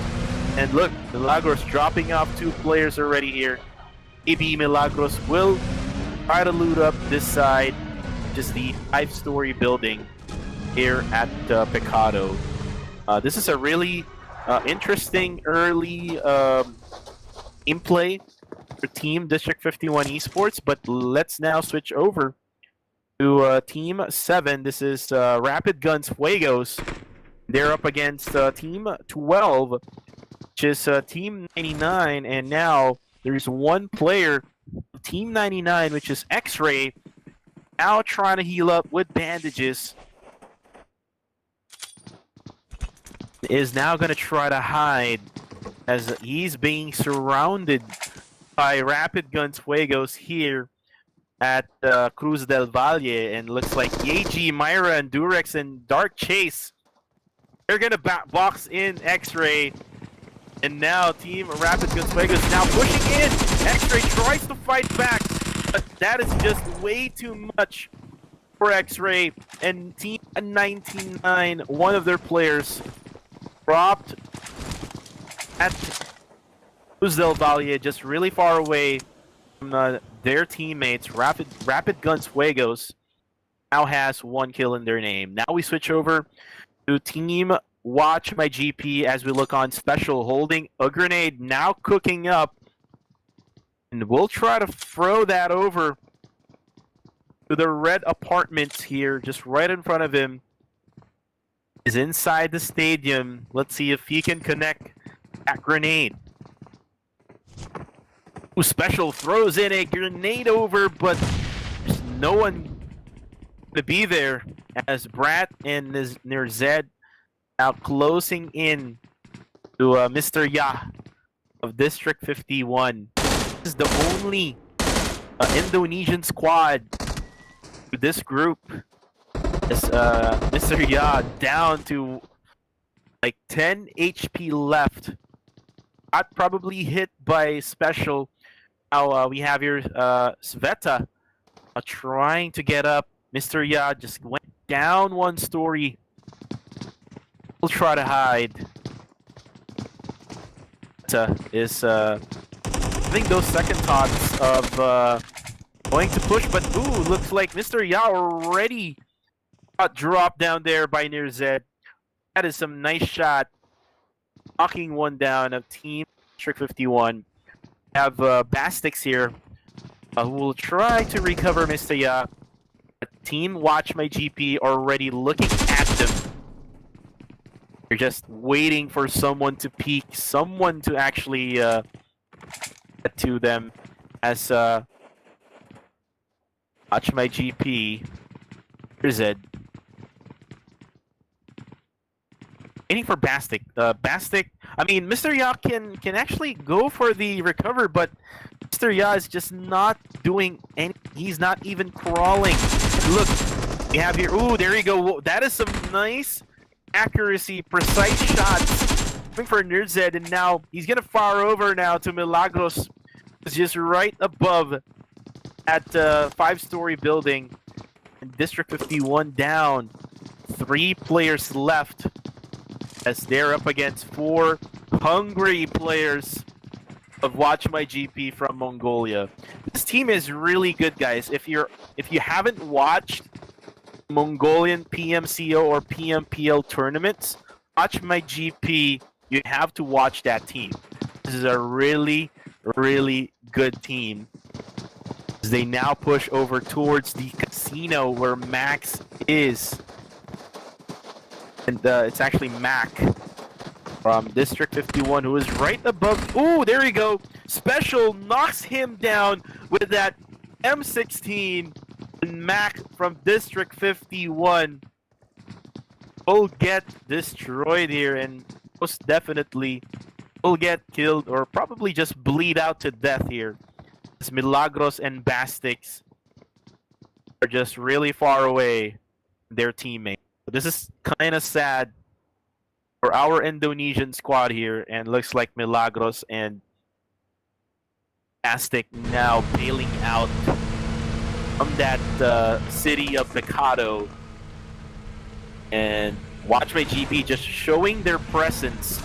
And look, Milagros dropping off 2 players already here. Maybe Milagros will try to loot up this side, just the 5-story building here at Pecado. This is a really interesting early gameplay for Team Distrik51 Esports, but let's now switch over to Team 7. This is Rapid Guns Fuegos. They're up against Team 12, which is Team 99, and now there's one player, Team 99, which is X-Ray, now trying to heal up with bandages. Is now going to try to hide as he's being surrounded by Rapid Guns Fuegos here at Cruz del Valle, and looks like Yeji, Myra, and Durex and Dark Chase, they're going to box in X-Ray. And now Team Rapid Guns Fuegos now pushing in. X-Ray tries to fight back, but that is just way too much for X-Ray. And Team 99, one of their players, dropped at Cruz del Valle, just really far away from their teammates. Rapid Guns Fuegos now has 1 kill in their name. Now we switch over to Team WatchMyGP as we look on special, holding a grenade, now cooking up. And we'll try to throw that over to the red apartments here, just right in front of him. Is inside the stadium. Let's see if he can connect that grenade. Ooh, special throws in a grenade over, but there's no one to be there as Brat and Nerzed now closing in to Mr. Ya of Distrik51. This is the only Indonesian squad to this group. As Mr. Ya down to like 10 HP left. Got probably hit by special. Now we have here Sveta trying to get up. Mr. Ya just went down 1 story. We'll try to hide. Is having those second thoughts of going to push, but ooh, looks like Mr. Ya already got dropped down there by Nerzed. That is some nice shot. Knocking 1 down of Team Distrik51. Have Bastix here who will try to recover Mr. Ya. Team WatchMyGP already looking at them. You're just waiting for someone to peek, someone to actually get to them as WatchMyGP. Here's Ed. Waiting for Bastic. Bastic, I mean, Mr. Ya can actually go for the recover, but Mr. Ya is just not doing any. He's not even crawling. Look, we have here. Ooh, there you go. That is some nice accuracy, precise shots. Going for Nerzed, and now he's gonna fire over now to Milagros. It's just right above at 5-story building. And Distrik51 down. 3 players left as they're up against 4 hungry players of WatchMyGP from Mongolia. This team is really good, guys. If you haven't watched Mongolian PMCO or PMPL tournaments, WatchMyGP, you have to watch that team. This is a really, really good team. As they now push over towards the casino where Max is. And it's actually Mac from Distrik51 who is right above. Ooh, there we go. Special knocks him down with that M16. And Mac from Distrik51 will get destroyed here, and most definitely will get killed or probably just bleed out to death here. As Milagros and Bastix are just really far away from their teammate. This is kind of sad for our Indonesian squad here, and looks like Milagros and Bastix now bailing out from that city of Mikado. And WatchMyGP just showing their presence.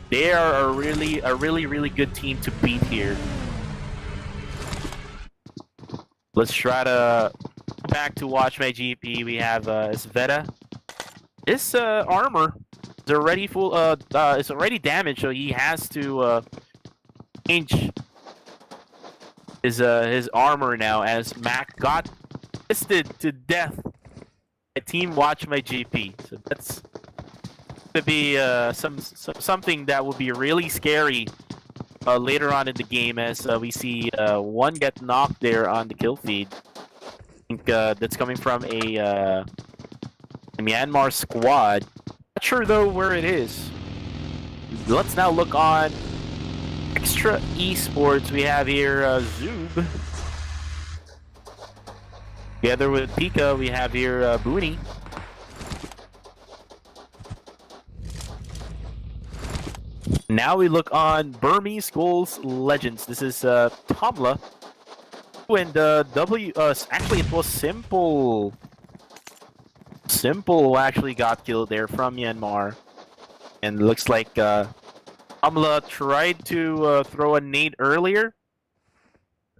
They are a really good team to beat here. Let's try to go back to WatchMyGP. We have Sveta. His armor is already full. It's already damaged, so he has to change his armor now. As Mac got twisted to death by Team WatchMyGP. So that's to be something that will be really scary later on in the game, as we see one get knocked there on the kill feed. I think that's coming from a Myanmar squad. Not sure though where it is. Let's now look on Extra Esports. We have here Zoob. Together with Pika, we have here Booney. Now we look on Burmese Ghouls Legends. This is Tomla. And actually it was Simple. Simple actually got killed there from Myanmar. And looks like Tomla tried to throw a nade earlier.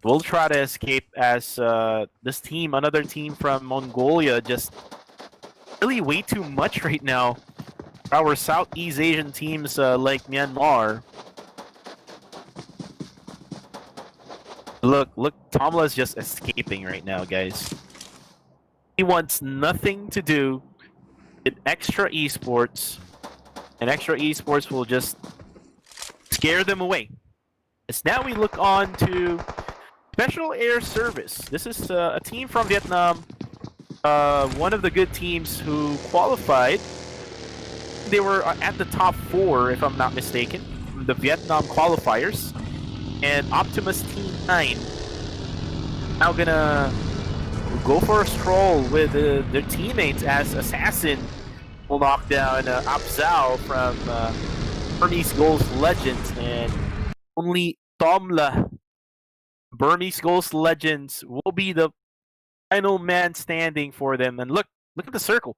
We'll try to escape, as this team, another team from Mongolia, just really way too much right now. Our Southeast Asian teams like Myanmar. Look, Tomla's just escaping right now, guys. He wants nothing to do with Extra Esports, and Extra Esports will just scare them away. As now we look on to Special Air Service. This is a team from Vietnam, one of the good teams who qualified. They were at the top 4, if I'm not mistaken, from the Vietnam qualifiers. And Optimus Team 9 now gonna go for a stroll with their teammates, as Assassin will knock down Abzal from Burmese Ghouls Legends, and only Tomla, Burmese Ghouls Legends, will be the final man standing for them. And look at the circle.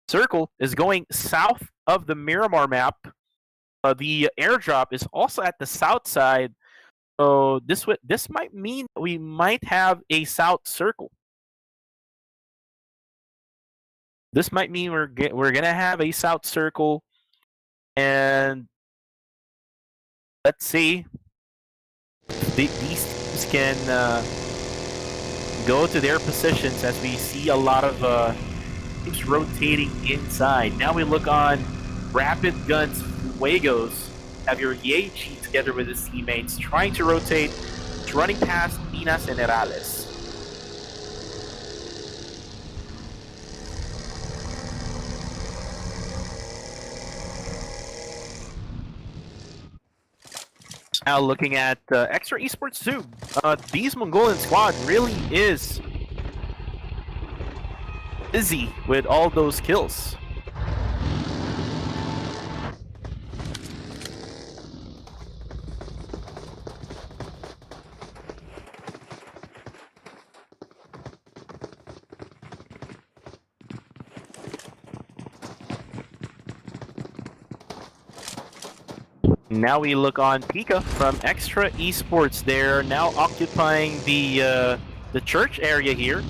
Circle is going south of the Miramar map. The airdrop is also at the south side. So this might mean we might have a south circle. This might mean we're gonna have a south circle, and let's see if these teams can go to their positions, as we see a lot of teams rotating inside. Now we look on Rapid Guns Fuegos. Have your Yeji together with his teammates trying to rotate. It's running past Minas Generales. Now looking at Extra Esports 2. These Mongolian squad really is busy with all those kills. Now we look on Pika from Extra Esports. They're now occupying the church area here,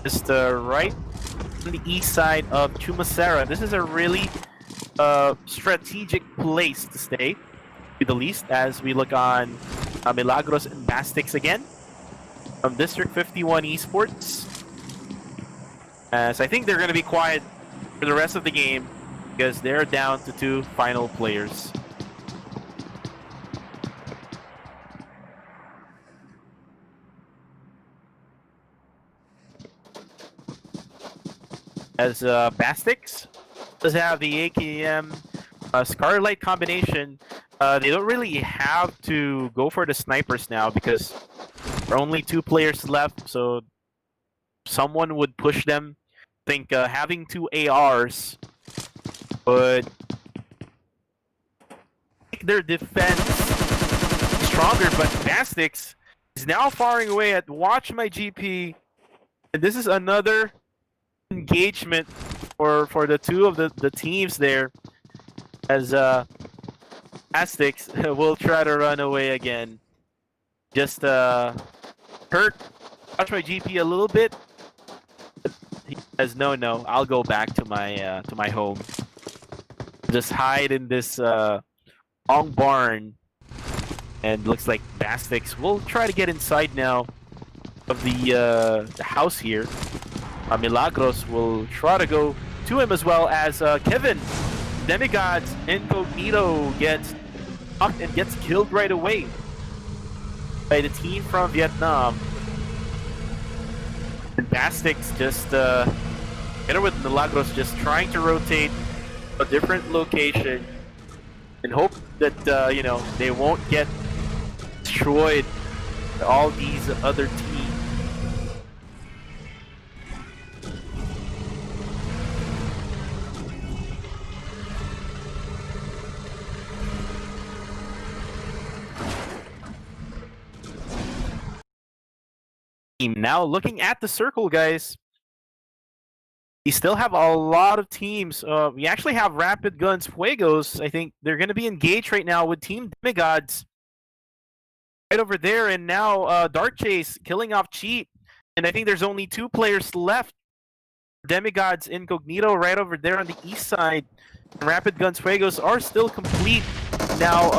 just right on the east side of Chumasera. This is a really strategic place to stay, to the least, as we look on Milagros and Bastix again from Distrik51 Esports. So I think they're going to be quiet for the rest of the game, because they're down to 2 final players. As Bastix does have the AKM Scarlight combination, They don't really have to go for the snipers now because there are only 2 players left, so someone would push them. I think having 2 ARs would make their defense stronger, but Bastix is now firing away at WatchMyGP, and this is another engagement for the 2 of the teams there, as Bastix will try to run away again. Just hurt WatchMyGP a little bit. He says, no, I'll go back to my home. Just hide in this long barn. And looks like Bastix will try to get inside now of the house here. Milagros will try to go to him as well as Kevin. Demigods Incognito gets knocked and gets killed right away by the team from Vietnam. And Bastix just together with Milagros just trying to rotate a different location and hope that you know, they won't get destroyed by all these other teams. Now looking at the circle, guys, we still have a lot of teams. We actually have Rapid Guns Fuegos. I think they're going to be engaged right now with Team Demigods right over there, and now Dark Chase killing off Cheat, and I think there's only 2 players left. Demigods Incognito right over there on the east side. Rapid Guns Fuegos are still complete. Now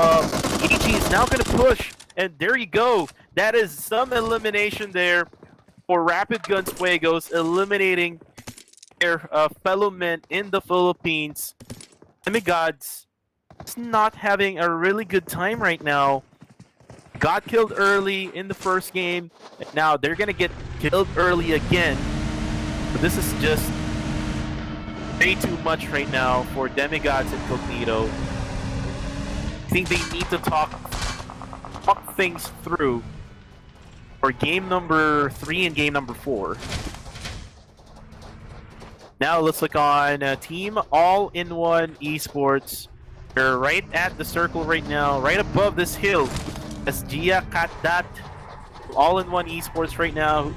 AG is now going to push, and there you go. That is some elimination there for Rapid Guns Fuegos, eliminating their fellow men in the Philippines. Demigods is not having a really good time right now. Got killed early in the first game, and now they're gonna get killed early again. But this is just way too much right now for Demigods Incognito. I think they need to talk things through for game number 3 and game number 4. Now let's look on Team All-in-One Esports. They're right at the circle right now, right above this hill. As Gia Katdat, All-in-One Esports right now,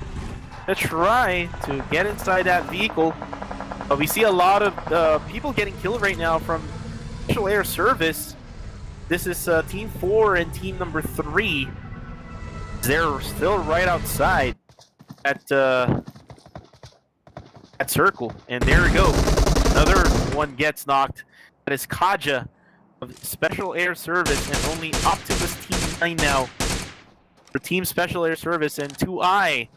to try to get inside that vehicle. We see a lot of people getting killed right now from Special Air Service. This is Team 4 and Team number 3. They're still right outside at circle, and there we go. Another one gets knocked. That is Kaja of Special Air Service, and only Optimus Team 9 now for Team Special Air Service, and 2i.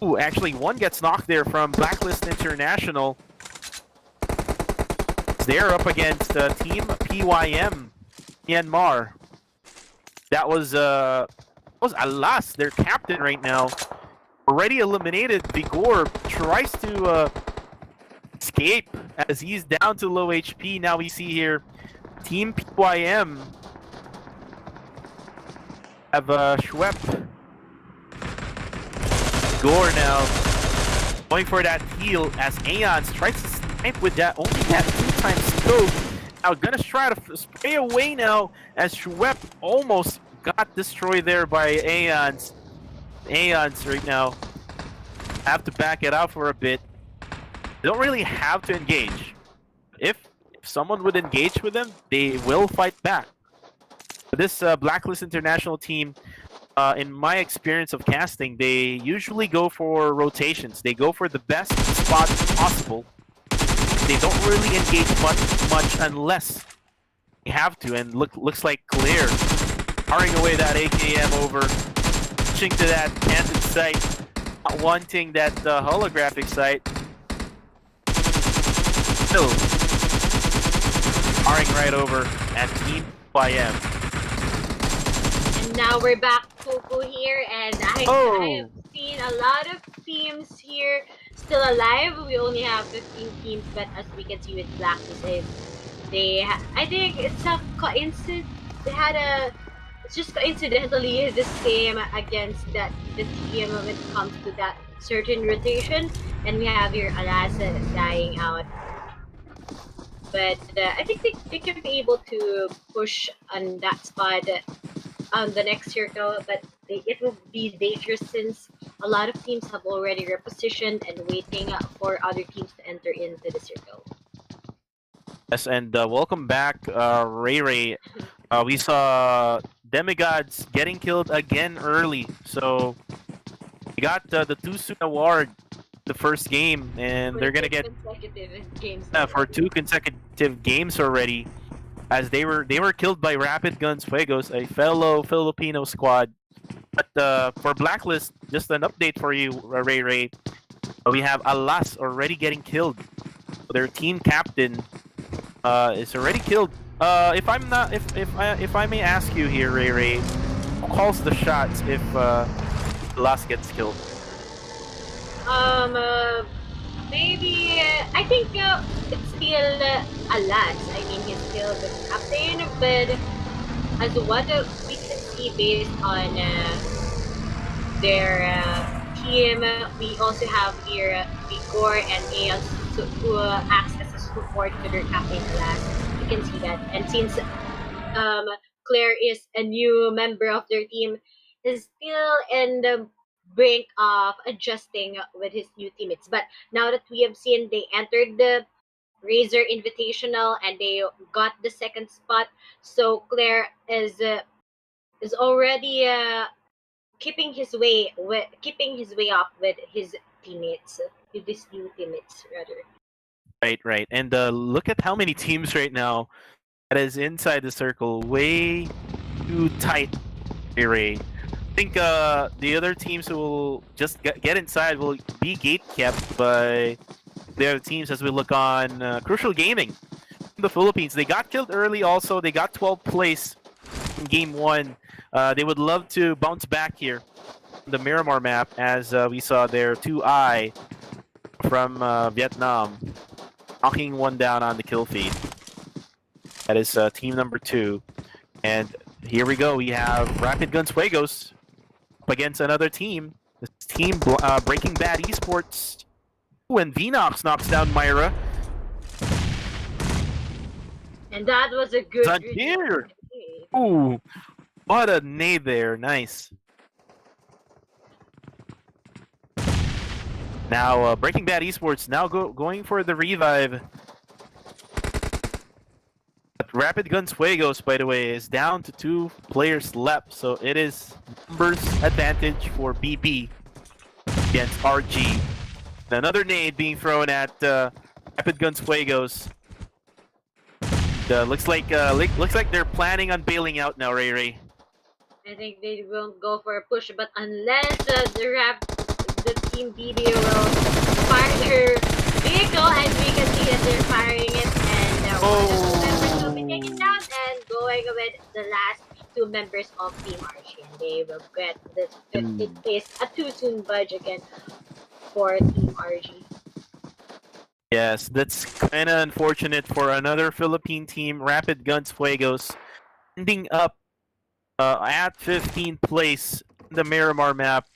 Ooh, actually one gets knocked there from Blacklist International. They're up against Team PYM Myanmar. That was Alas, their captain right now. Already eliminated. Vigor tries to escape as he's down to low HP. Now we see here Team PYM have Schwepp. Vigor now going for that heal as Aeons tries to snipe with that only that 2-time scope. Now gonna try to spray away now as Schwepp almost got destroyed there by Aeons. Aeons right now have to back it out for a bit. They don't really have to engage. If someone would engage with them, they will fight back. But this Blacklist International team, in my experience of casting, they usually go for rotations. They go for the best spot possible. They don't really engage much unless they have to. And looks like Clear firing away that AKM over, pushing to that canted sight, not wanting that holographic sight. Still firing right over at Team YM. And now we're back, Coco here, and I have seen a lot of teams here still alive. We only have 15 teams, but as we can see with Blacklist, I think it's a they had a. It's just coincidentally the same against the team when it comes to that certain rotation, and we have here Alasa dying out. But I think they can be able to push on that spot on the next circle, but it will be dangerous since a lot of teams have already repositioned and waiting for other teams to enter into the circle. Yes, and welcome back, Ray Ray. We saw Demigods getting killed again early, so we got the 2-soon award the first game, and they're gonna get games for 2 consecutive games already, as they were killed by Rapid Guns Fuegos, a fellow Filipino squad. But for Blacklist, just an update for you, Ray Ray. We have Alas already getting killed. Their team captain is already killed. If I may ask you here, Ray Ray, who calls the shots if Alas gets killed? Maybe I think it's still Alas. I mean, he's still the captain, but as what we can see based on their team, we also have here Vigor and Aeon who acts as a support to their captain Alas. You can see that, and since Claire is a new member of their team, is still in the brink of adjusting with his new teammates. But now that we have seen they entered the Razor Invitational and they got the second spot, so Claire is already keeping his way up with his teammates, with his new teammates rather. Right. And look at how many teams right now that is inside the circle. Way too tight, Ray Ray. I think the other teams who will just get inside will be gate kept by the other teams as we look on Crucial Gaming in the Philippines. They got killed early also. They got 12th place in game 1. They would love to bounce back here on the Miramar map as we saw their 2i from Vietnam knocking one down on the kill feed. That is team number 2. And here we go. We have Rapid Guns Fuegos up against another team. This team, Breaking Bad Esports. Ooh, and Vinox knocks down Myra. And that was a good Zandir! Ooh, what a nade there. Nice. Now, Breaking Bad Esports now going for the revive. But Rapid Guns Fuegos, by the way, is down to 2 players left, so it is numbers advantage for BB against RG. Another nade being thrown at Rapid Guns Fuegos. Looks like they're planning on bailing out now, Ray Ray. I think they won't go for a push, but unless the team BB will fire their vehicle, and we can see that they're firing it, and one of the members will be taken down, and going with the last 2 members of Team RG, and they will get this 15th place, a 2-soon budge again for Team RG. Yes, that's kind of unfortunate for another Philippine team, Rapid Guns Fuegos, ending up at 15th place in the Miramar map.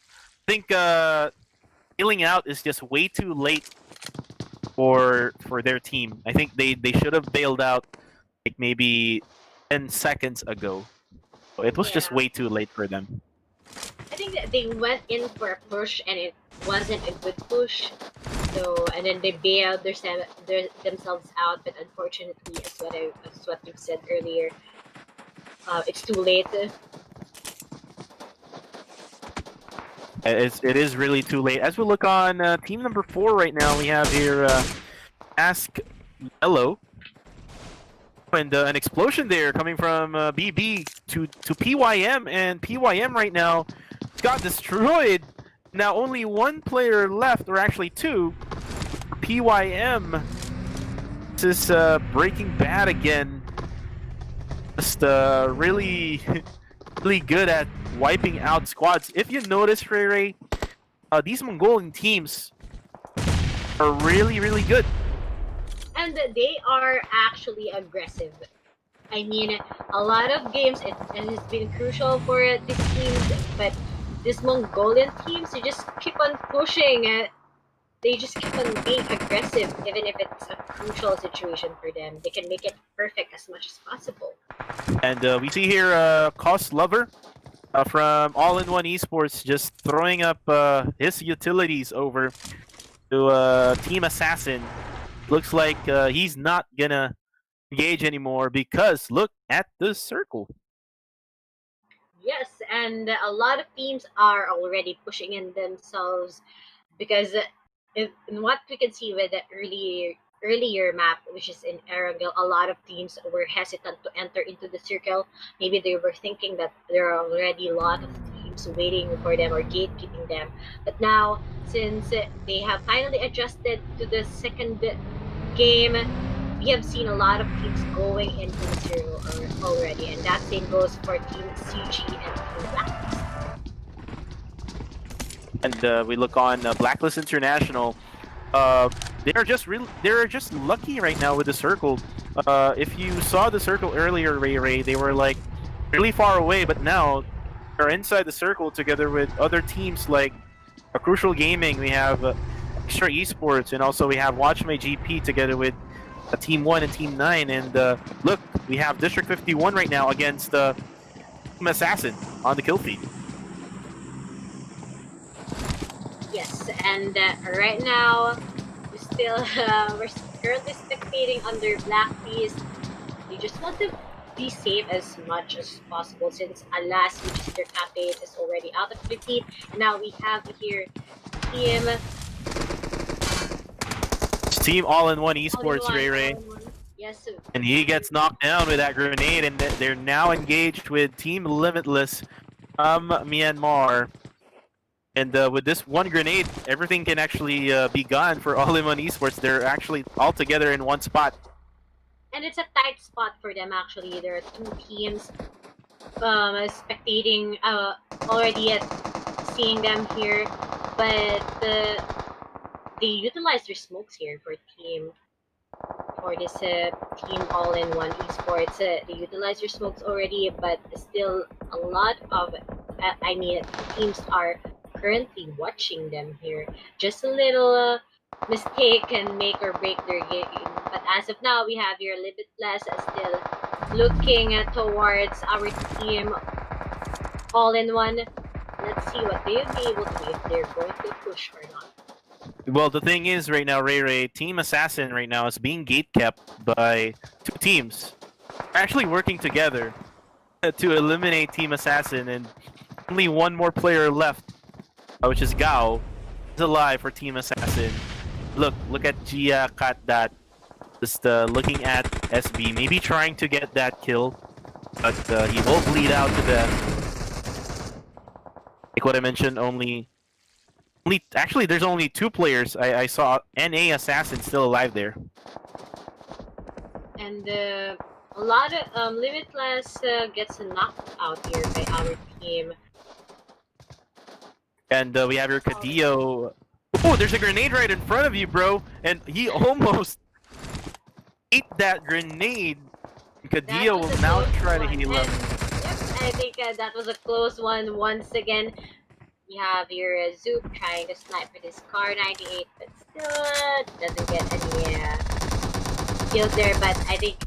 I think bailing out is just way too late for their team. I think they should have bailed out like maybe 10 seconds ago. It was just way too late for them. I think that they went in for a push and it wasn't a good push. So, and then they bailed themselves out, but unfortunately, as what you said earlier, it's too late. It is really too late. As we look on team number 4 right now, we have here Ask Yellow. And an explosion there coming from BB to PYM, and PYM right now got destroyed. Now only 1 player left, or actually 2. PYM. This is Breaking Bad again. Just really, really good at wiping out squads. If you notice, Ray, these Mongolian teams are really, really good. And they are actually aggressive. I mean, a lot of games it has been crucial for these teams, but these Mongolian teams, they just keep on pushing. They just keep on being aggressive, even if it's a crucial situation for them. They can make it perfect as much as possible. And we see here Cost Lover from All-in-One Esports just throwing up his utilities over to Team Assassin. Looks like he's not gonna engage anymore because look at the circle. Yes, and a lot of teams are already pushing in themselves because in what we can see with the earlier map, which is in Erangel, a lot of teams were hesitant to enter into the circle. Maybe they were thinking that there are already a lot of teams waiting for them or gatekeeping them. But now, since they have finally adjusted to the second game, we have seen a lot of teams going into the circle already, and that same goes for Team CG and Team Blacklist. And we look on Blacklist International. They're just lucky right now with the circle. If you saw the circle earlier, Ray, they were like really far away, but now they're inside the circle together with other teams like Crucial Gaming. We have EXTRAeSPORT, and also we have WatchMyGP together with Team 1 and Team 9. And look, we have Distrik51 right now against Team Assassin on the kill feed. Yes, and right now we're currently spectating under Blacklist. They just want to be safe as much as possible since alas, which is their campaign is already out of the team. And now we have here Team All-in-One Esports, Ray. Yes. And he gets knocked down with that grenade, and they're now engaged with Team Limitless from Myanmar. And with this one grenade, everything can actually be gone for All-in-One Esports. They're actually all together in one spot. And it's a tight spot for them actually. There are two teams spectating already at seeing them here, but they utilize their smokes here for this team all-in-one esports. They utilize their smokes already, but still a lot of teams are currently watching them here. Just a little mistake can make or break their game. But as of now, we have your Limitless still looking towards our team all-in-one. Let's see what they'll be able to do, if they're going to push or not. Well, the thing is right now, Ray, Team Assassin right now is being gatekept by two teams. They're actually working together to eliminate Team Assassin, and only one more player left, which is Gao, is alive for Team Assassin. Look at Gia cut that. Just looking at SB, maybe trying to get that kill, but he will bleed out to death. Like what I mentioned, actually there's only two players. I saw NA Assassin still alive there. And a lot of Limitless gets knocked out here by our team. And we have your Cadillo. Oh, there's a grenade right in front of you, bro. And he almost ate that grenade. Cadillo will now try to heal up. Yep, I think that was a close one once again. You have your Zoop trying to snipe with his Car 98, but still doesn't get any kills there. But I think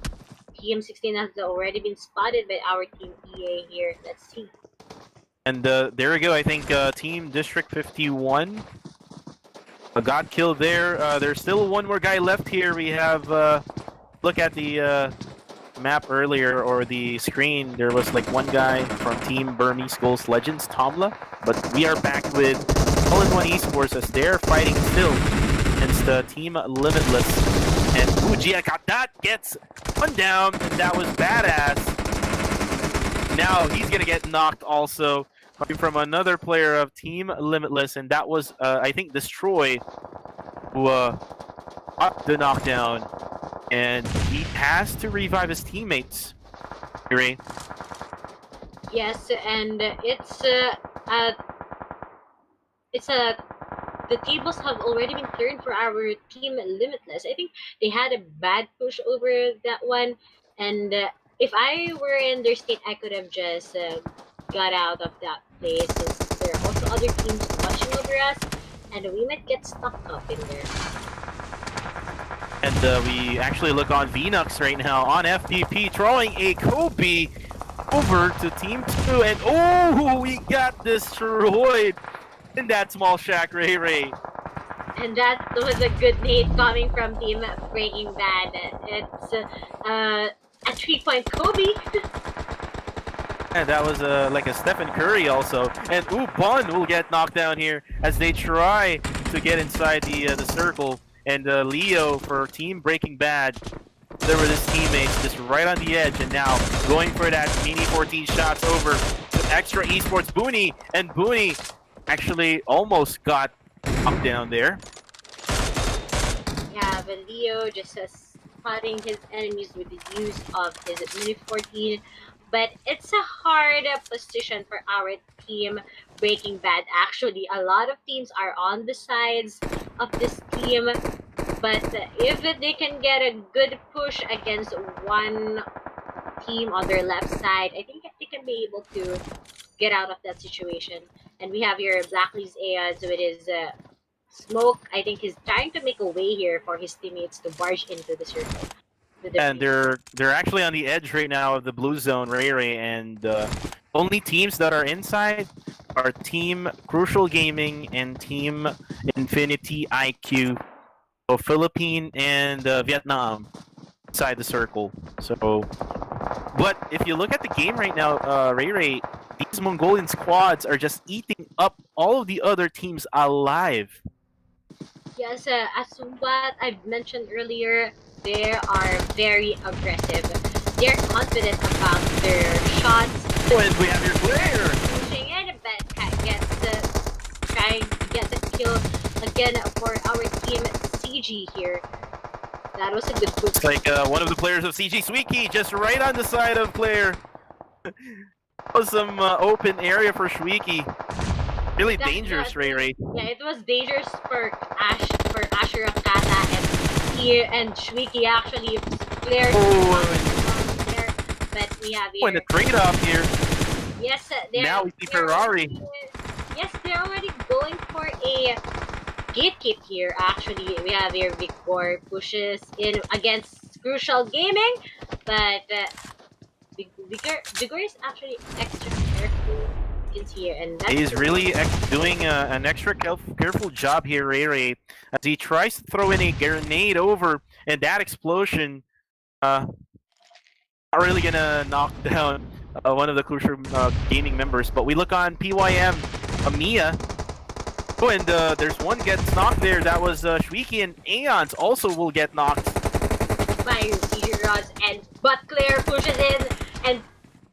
Team 16 has already been spotted by our Team EA here. Let's see. And there we go. I think Team Distrik51 got killed there. There's still one more guy left here. We have, look at the map earlier, or the screen. There was like one guy from Team Burmese Ghouls Legends, Tomla. But we are back with All-in-One Esports as they're fighting still against Team Limitless. And Ujia got that, gets one down, and that was badass. Now he's gonna get knocked also, coming from another player of Team Limitless, and that was, I think, Destroy, who got the knockdown, and he has to revive his teammates. Ray. Yes, and the tables have already been turned for our Team Limitless. I think they had a bad push over that one, and if I were in their state, I could have just got out of that place since there are also other teams watching over us, and we might get stuck up in there. And we actually look on Venux right now on FTP, throwing a Kobe over to Team 2, and oh, we got destroyed in that small shack, Ray Ray. And that was a good nade coming from Team Breaking Bad. It's a 3-point Kobe. And that was like a Stephen Curry also. And ooh, Bun will get knocked down here as they try to get inside the circle. And Leo for Team Breaking Bad, there were his teammates just right on the edge, and now going for that mini 14 shots over to Extra Esports Booney, and Booney actually almost got knocked down there. Yeah, but Leo just spotting his enemies with the use of his mini 14. But it's a hard position for our team Breaking Bad. Actually, a lot of teams are on the sides of this team, but if they can get a good push against one team on their left side, I think they can be able to get out of that situation. And we have your Blacklist Aeons with his smoke. I think he's trying to make a way here for his teammates to barge into the circle. And they're actually on the edge right now of the blue zone, Ray Ray, and only teams that are inside are Team Crucial Gaming and Team Infinity IQ, so Philippine and Vietnam inside the circle. So, but if you look at the game right now, Ray Ray, these Mongolian squads are just eating up all of the other teams alive. Yes, as what I've mentioned earlier, they are very aggressive. They're confident about their shots. Oh, and we have your player Pushing in, but gets trying to get the kill again for our team CG here. That was a good push. It's like one of the players of CG Sweeky just right on the side of player. That was some open area for Shwiki. Really dangerous, Ray Ray. Yeah, it was dangerous for Asher Akata and here and Shwiki actually flared there, but we have here. Oh, and the trade-off here. Yes, now we see Ferrari. Yes, they're already going for a gatekeep here. Actually, we have here Victor pushes in against Crucial Gaming, but Vigor is actually extra careful. Here, and he's really doing an extra careful job here, Ray Ray, as he tries to throw in a grenade over, and that explosion not really gonna knock down one of the Crucial Gaming members. But we look on PYM, Mia. Oh, and there's one gets knocked there. That was Shwiki, and Aeons also will get knocked by CG Rods, but Claire pushes in and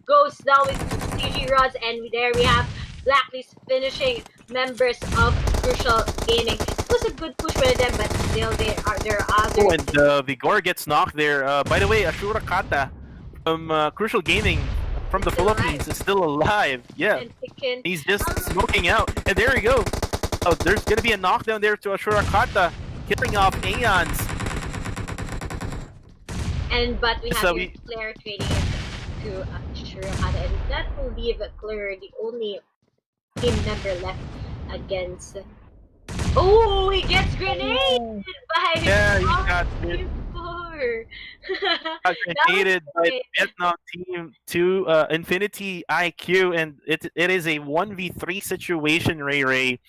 goes down with CG Rods, and there we have Blacklist finishing members of Crucial Gaming. It was a good push by them, but still there are others. Oh, and Vigor gets knocked there. By the way, Ashura Kata from Crucial Gaming from the Philippines is still alive. Yeah, he's just smoking out. And there we go. Oh, there's gonna be a knockdown there to Ashura Kata, killing off Aeons. But we have your Claire trading it to Ashura Kata, and that will leave Claire the only team member left against. Oh, he gets grenaded by he got grenaded by Vietnam team to Infinity IQ, and it is a 1v3 situation, Ray Ray.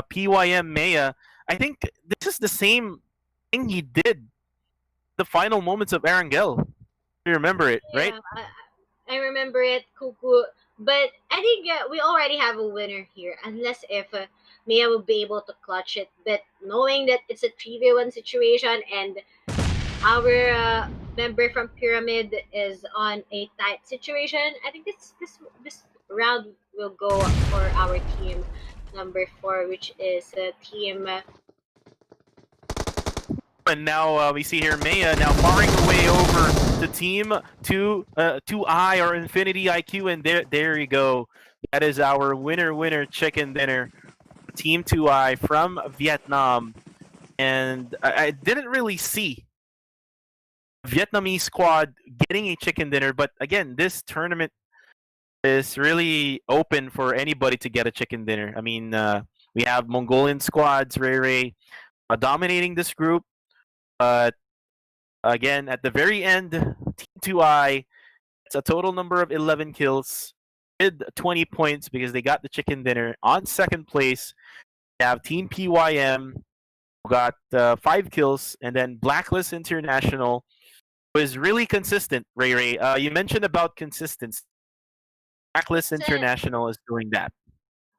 PYM Maya. I think this is the same thing he did the final moments of Erangel. You remember it, right? I remember it, Kuku. But I think we already have a winner here, unless if Mia will be able to clutch it. But knowing that it's a 3v1 situation and our member from Pyramid is on a tight situation, I think this round will go for our team number 4, which is team. And now we see here Maya now firing her way over to team 2I or Infinity IQ, and there you go. That is our winner chicken dinner. Team 2I from Vietnam. And I didn't really see Vietnamese squad getting a chicken dinner. But again, this tournament is really open for anybody to get a chicken dinner. I mean, we have Mongolian squads, Ray Ray, dominating this group. But again, at the very end, Team 2i, it's a total number of 11 kills with 20 points because they got the chicken dinner. On second place, we have Team PYM, who got 5 kills, and then Blacklist International was really consistent, Ray Ray. You mentioned about consistency. Blacklist It's a, International is doing that.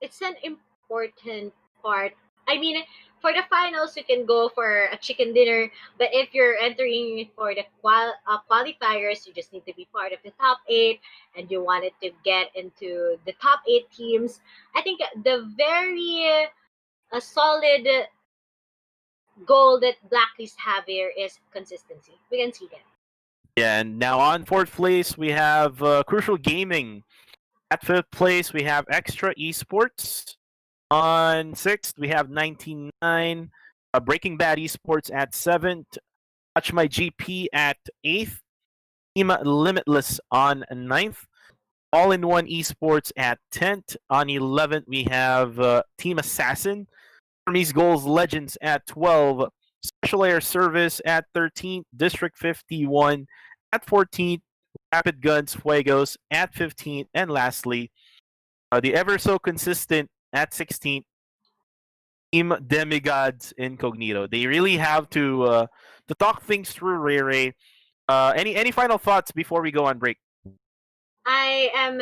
it's an important part. I mean, for the finals, you can go for a chicken dinner, but if you're entering for the qualifiers, you just need to be part of the top 8 and you wanted to get into the top 8 teams. I think the very solid goal that Blacklist have here is consistency. We can see that. Yeah, and now on fourth place, we have Crucial Gaming. At fifth place, we have EXTRAeSPORT. On sixth, we have 99. Breaking Bad Esports at seventh. WatchMyGP at eighth. Team Limitless on ninth. All-in-One Esports at 10th. On 11th, we have Team Assassin. Burmese Ghouls Legends at 12. Special Air Service at 13th. Distrik51 at 14th. Rapid Guns Fuegos at 15th. And lastly, the ever so consistent at 16th, Team DEMIGODS INCOGNITO. They really have to talk things through, Ray Ray. Any final thoughts before we go on break? I am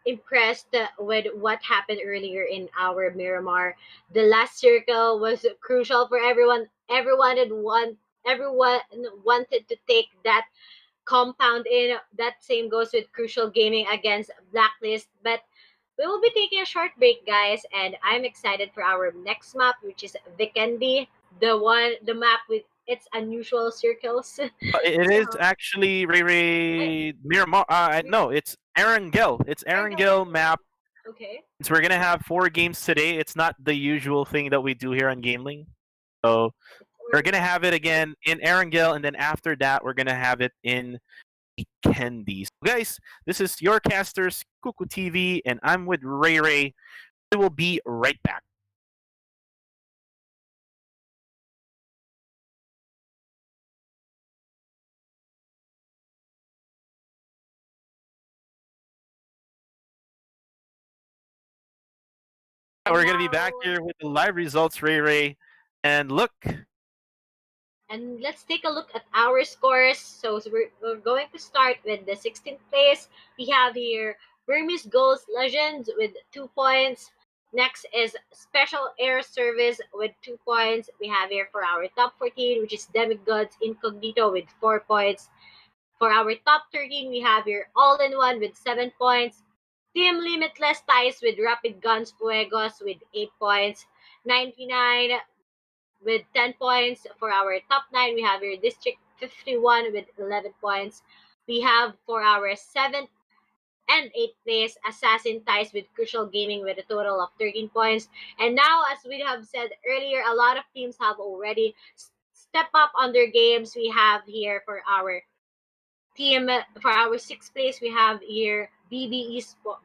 impressed with what happened earlier in our Miramar. The last circle was crucial for everyone. Everyone wanted to take that compound in. That same goes with Crucial Gaming against Blacklist. But we will be taking a short break, guys, and I'm excited for our next map, which is Vikendi, the map with its unusual circles. It is So, actually Ray Ray Miramar. No, it's Erangel. It's Erangel map. okay. So we're gonna have 4 games today. It's not the usual thing that we do here on GamelinG. So we're gonna have it again in Erangel, and then after that, we're gonna have it in Vikendi. So guys, this is your casters, Kuku TV, and I'm with Ray Ray. We will be right back. We're gonna be back here with the live results, Ray Ray. And look, And let's take a look at our scores. So we're going to start with the 16th place. We have here Burmese Ghouls Legends with 2 points. Next is Special Air Service with 2 points. We have here for our top 14, which is Demigods Incognito with 4 points. For our top 13, we have here All-in-One with 7 points. Team Limitless ties with Rapid Guns Fuegos with 8 points. 99 with 10 points. For our top 9, we have here Distrik51 with 11 points. We have for our 7th and 8th place, Assassin ties with Crucial Gaming with a total of 13 points. And now, as we have said earlier, a lot of teams have already stepped up on their games. We have here for our team, for our 6th place, we have here BB Esport,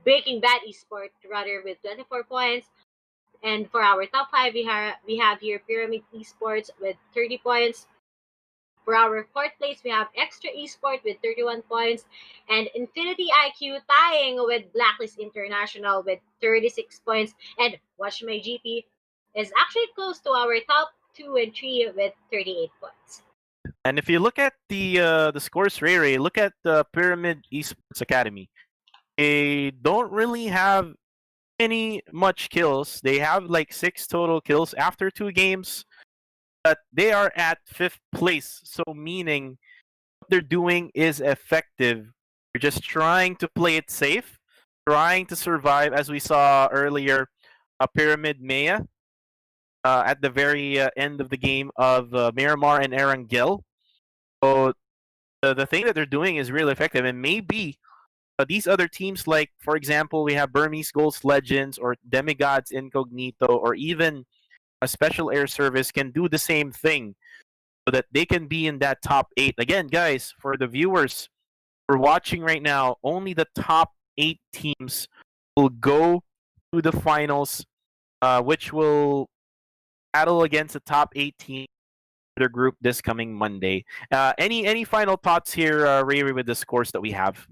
Breaking Bad Esport, rather, with 24 points. And for our top 5, we have here Pyramid Esports with 30 points. For our 4th place, we have EXTRAeSPORT with 31 points. And Infinity IQ tying with Blacklist International with 36 points. And WatchMyGP is actually close to our top 2 and 3 with 38 points. and if you look at the scores, Ray Ray, look at the Pyramid Esports Academy. They don't really have any much kills. They have like 6 total kills after 2 games, but they are at 5th place. So meaning what they're doing is effective. They're just trying to play it safe, trying to survive, as we saw earlier. A Pyramid Maya at the very end of the game of Miramar and Erangel. So the thing that they're doing is really effective, and maybe these other teams, like for example, we have Burmese Ghouls Legends or Demigods Incognito, or even a Special Air Service, can do the same thing. so that they can be in that top 8. Again, guys, for the viewers who are watching right now, only the top 8 teams will go to the finals, which will battle against the top 8 teams for their group this coming Monday. Any final thoughts here, Ray, with the scores that we have?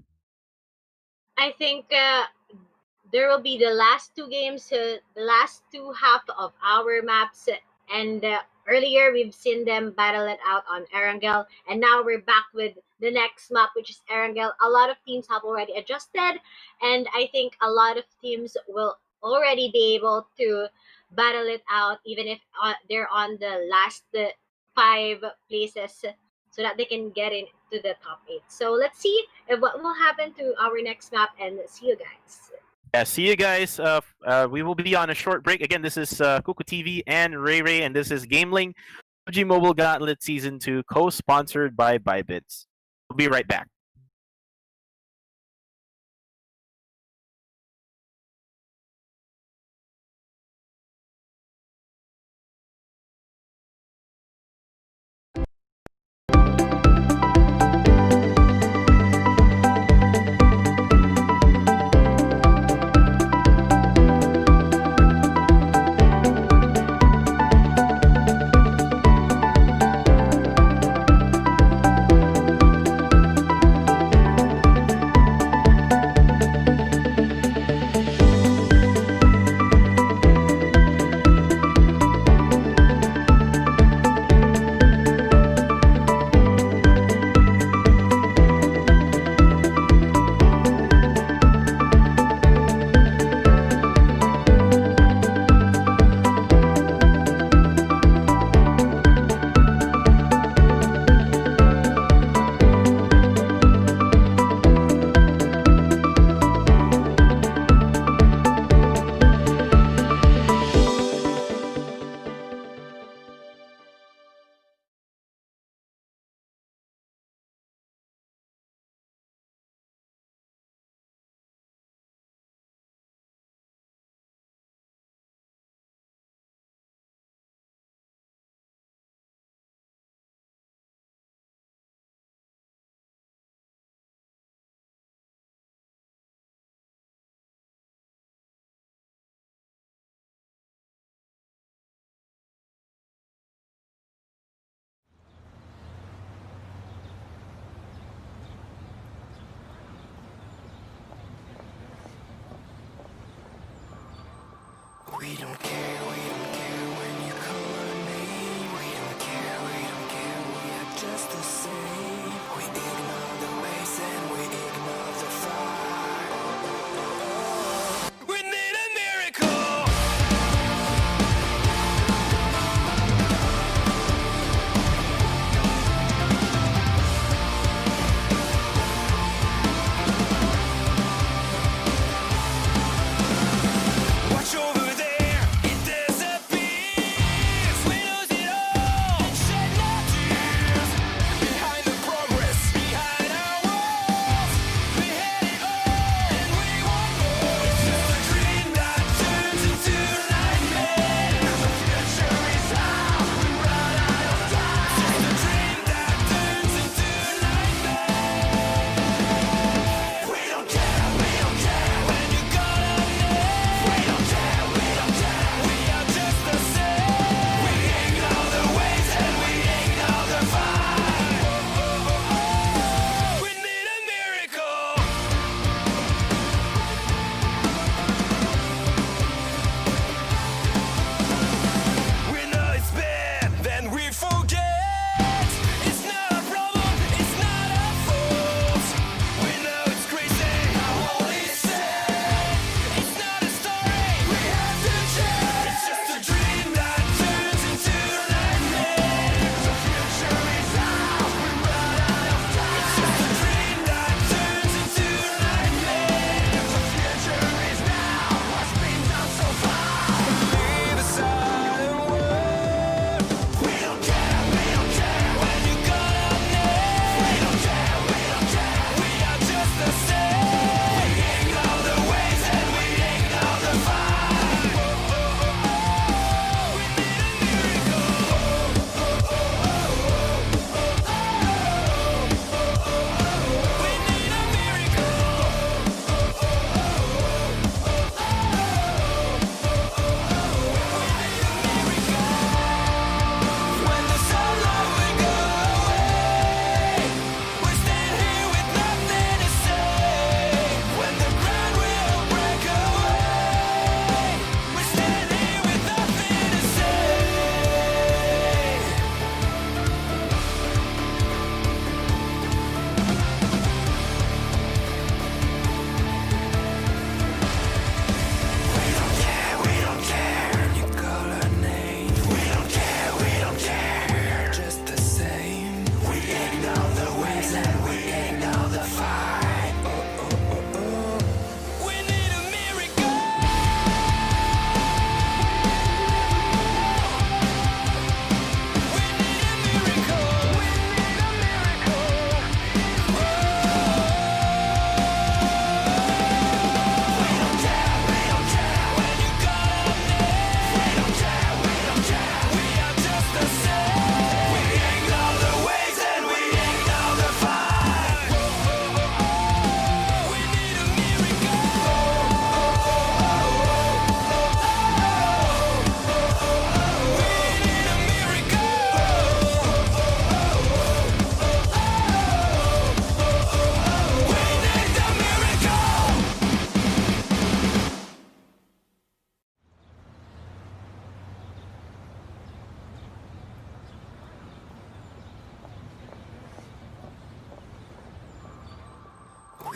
I think there will be the last 2 games, the last 2 half of our maps, and earlier we've seen them battle it out on Erangel, and now we're back with the next map, which is Erangel. A lot of teams have already adjusted, and I think a lot of teams will already be able to battle it out, even if they're on the last 5 places, so that they can get into the top 8. So let's see what will happen to our next map, and see you guys. Yeah, see you guys. We will be on a short break. Again, this is Kuku TV and Ray, and this is GamelinG PUBG Mobile Gauntlet Season 2, co-sponsored by ByBit. We'll be right back.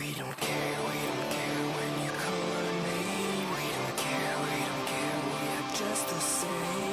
We don't care when you call our name. We don't care, we are just the same.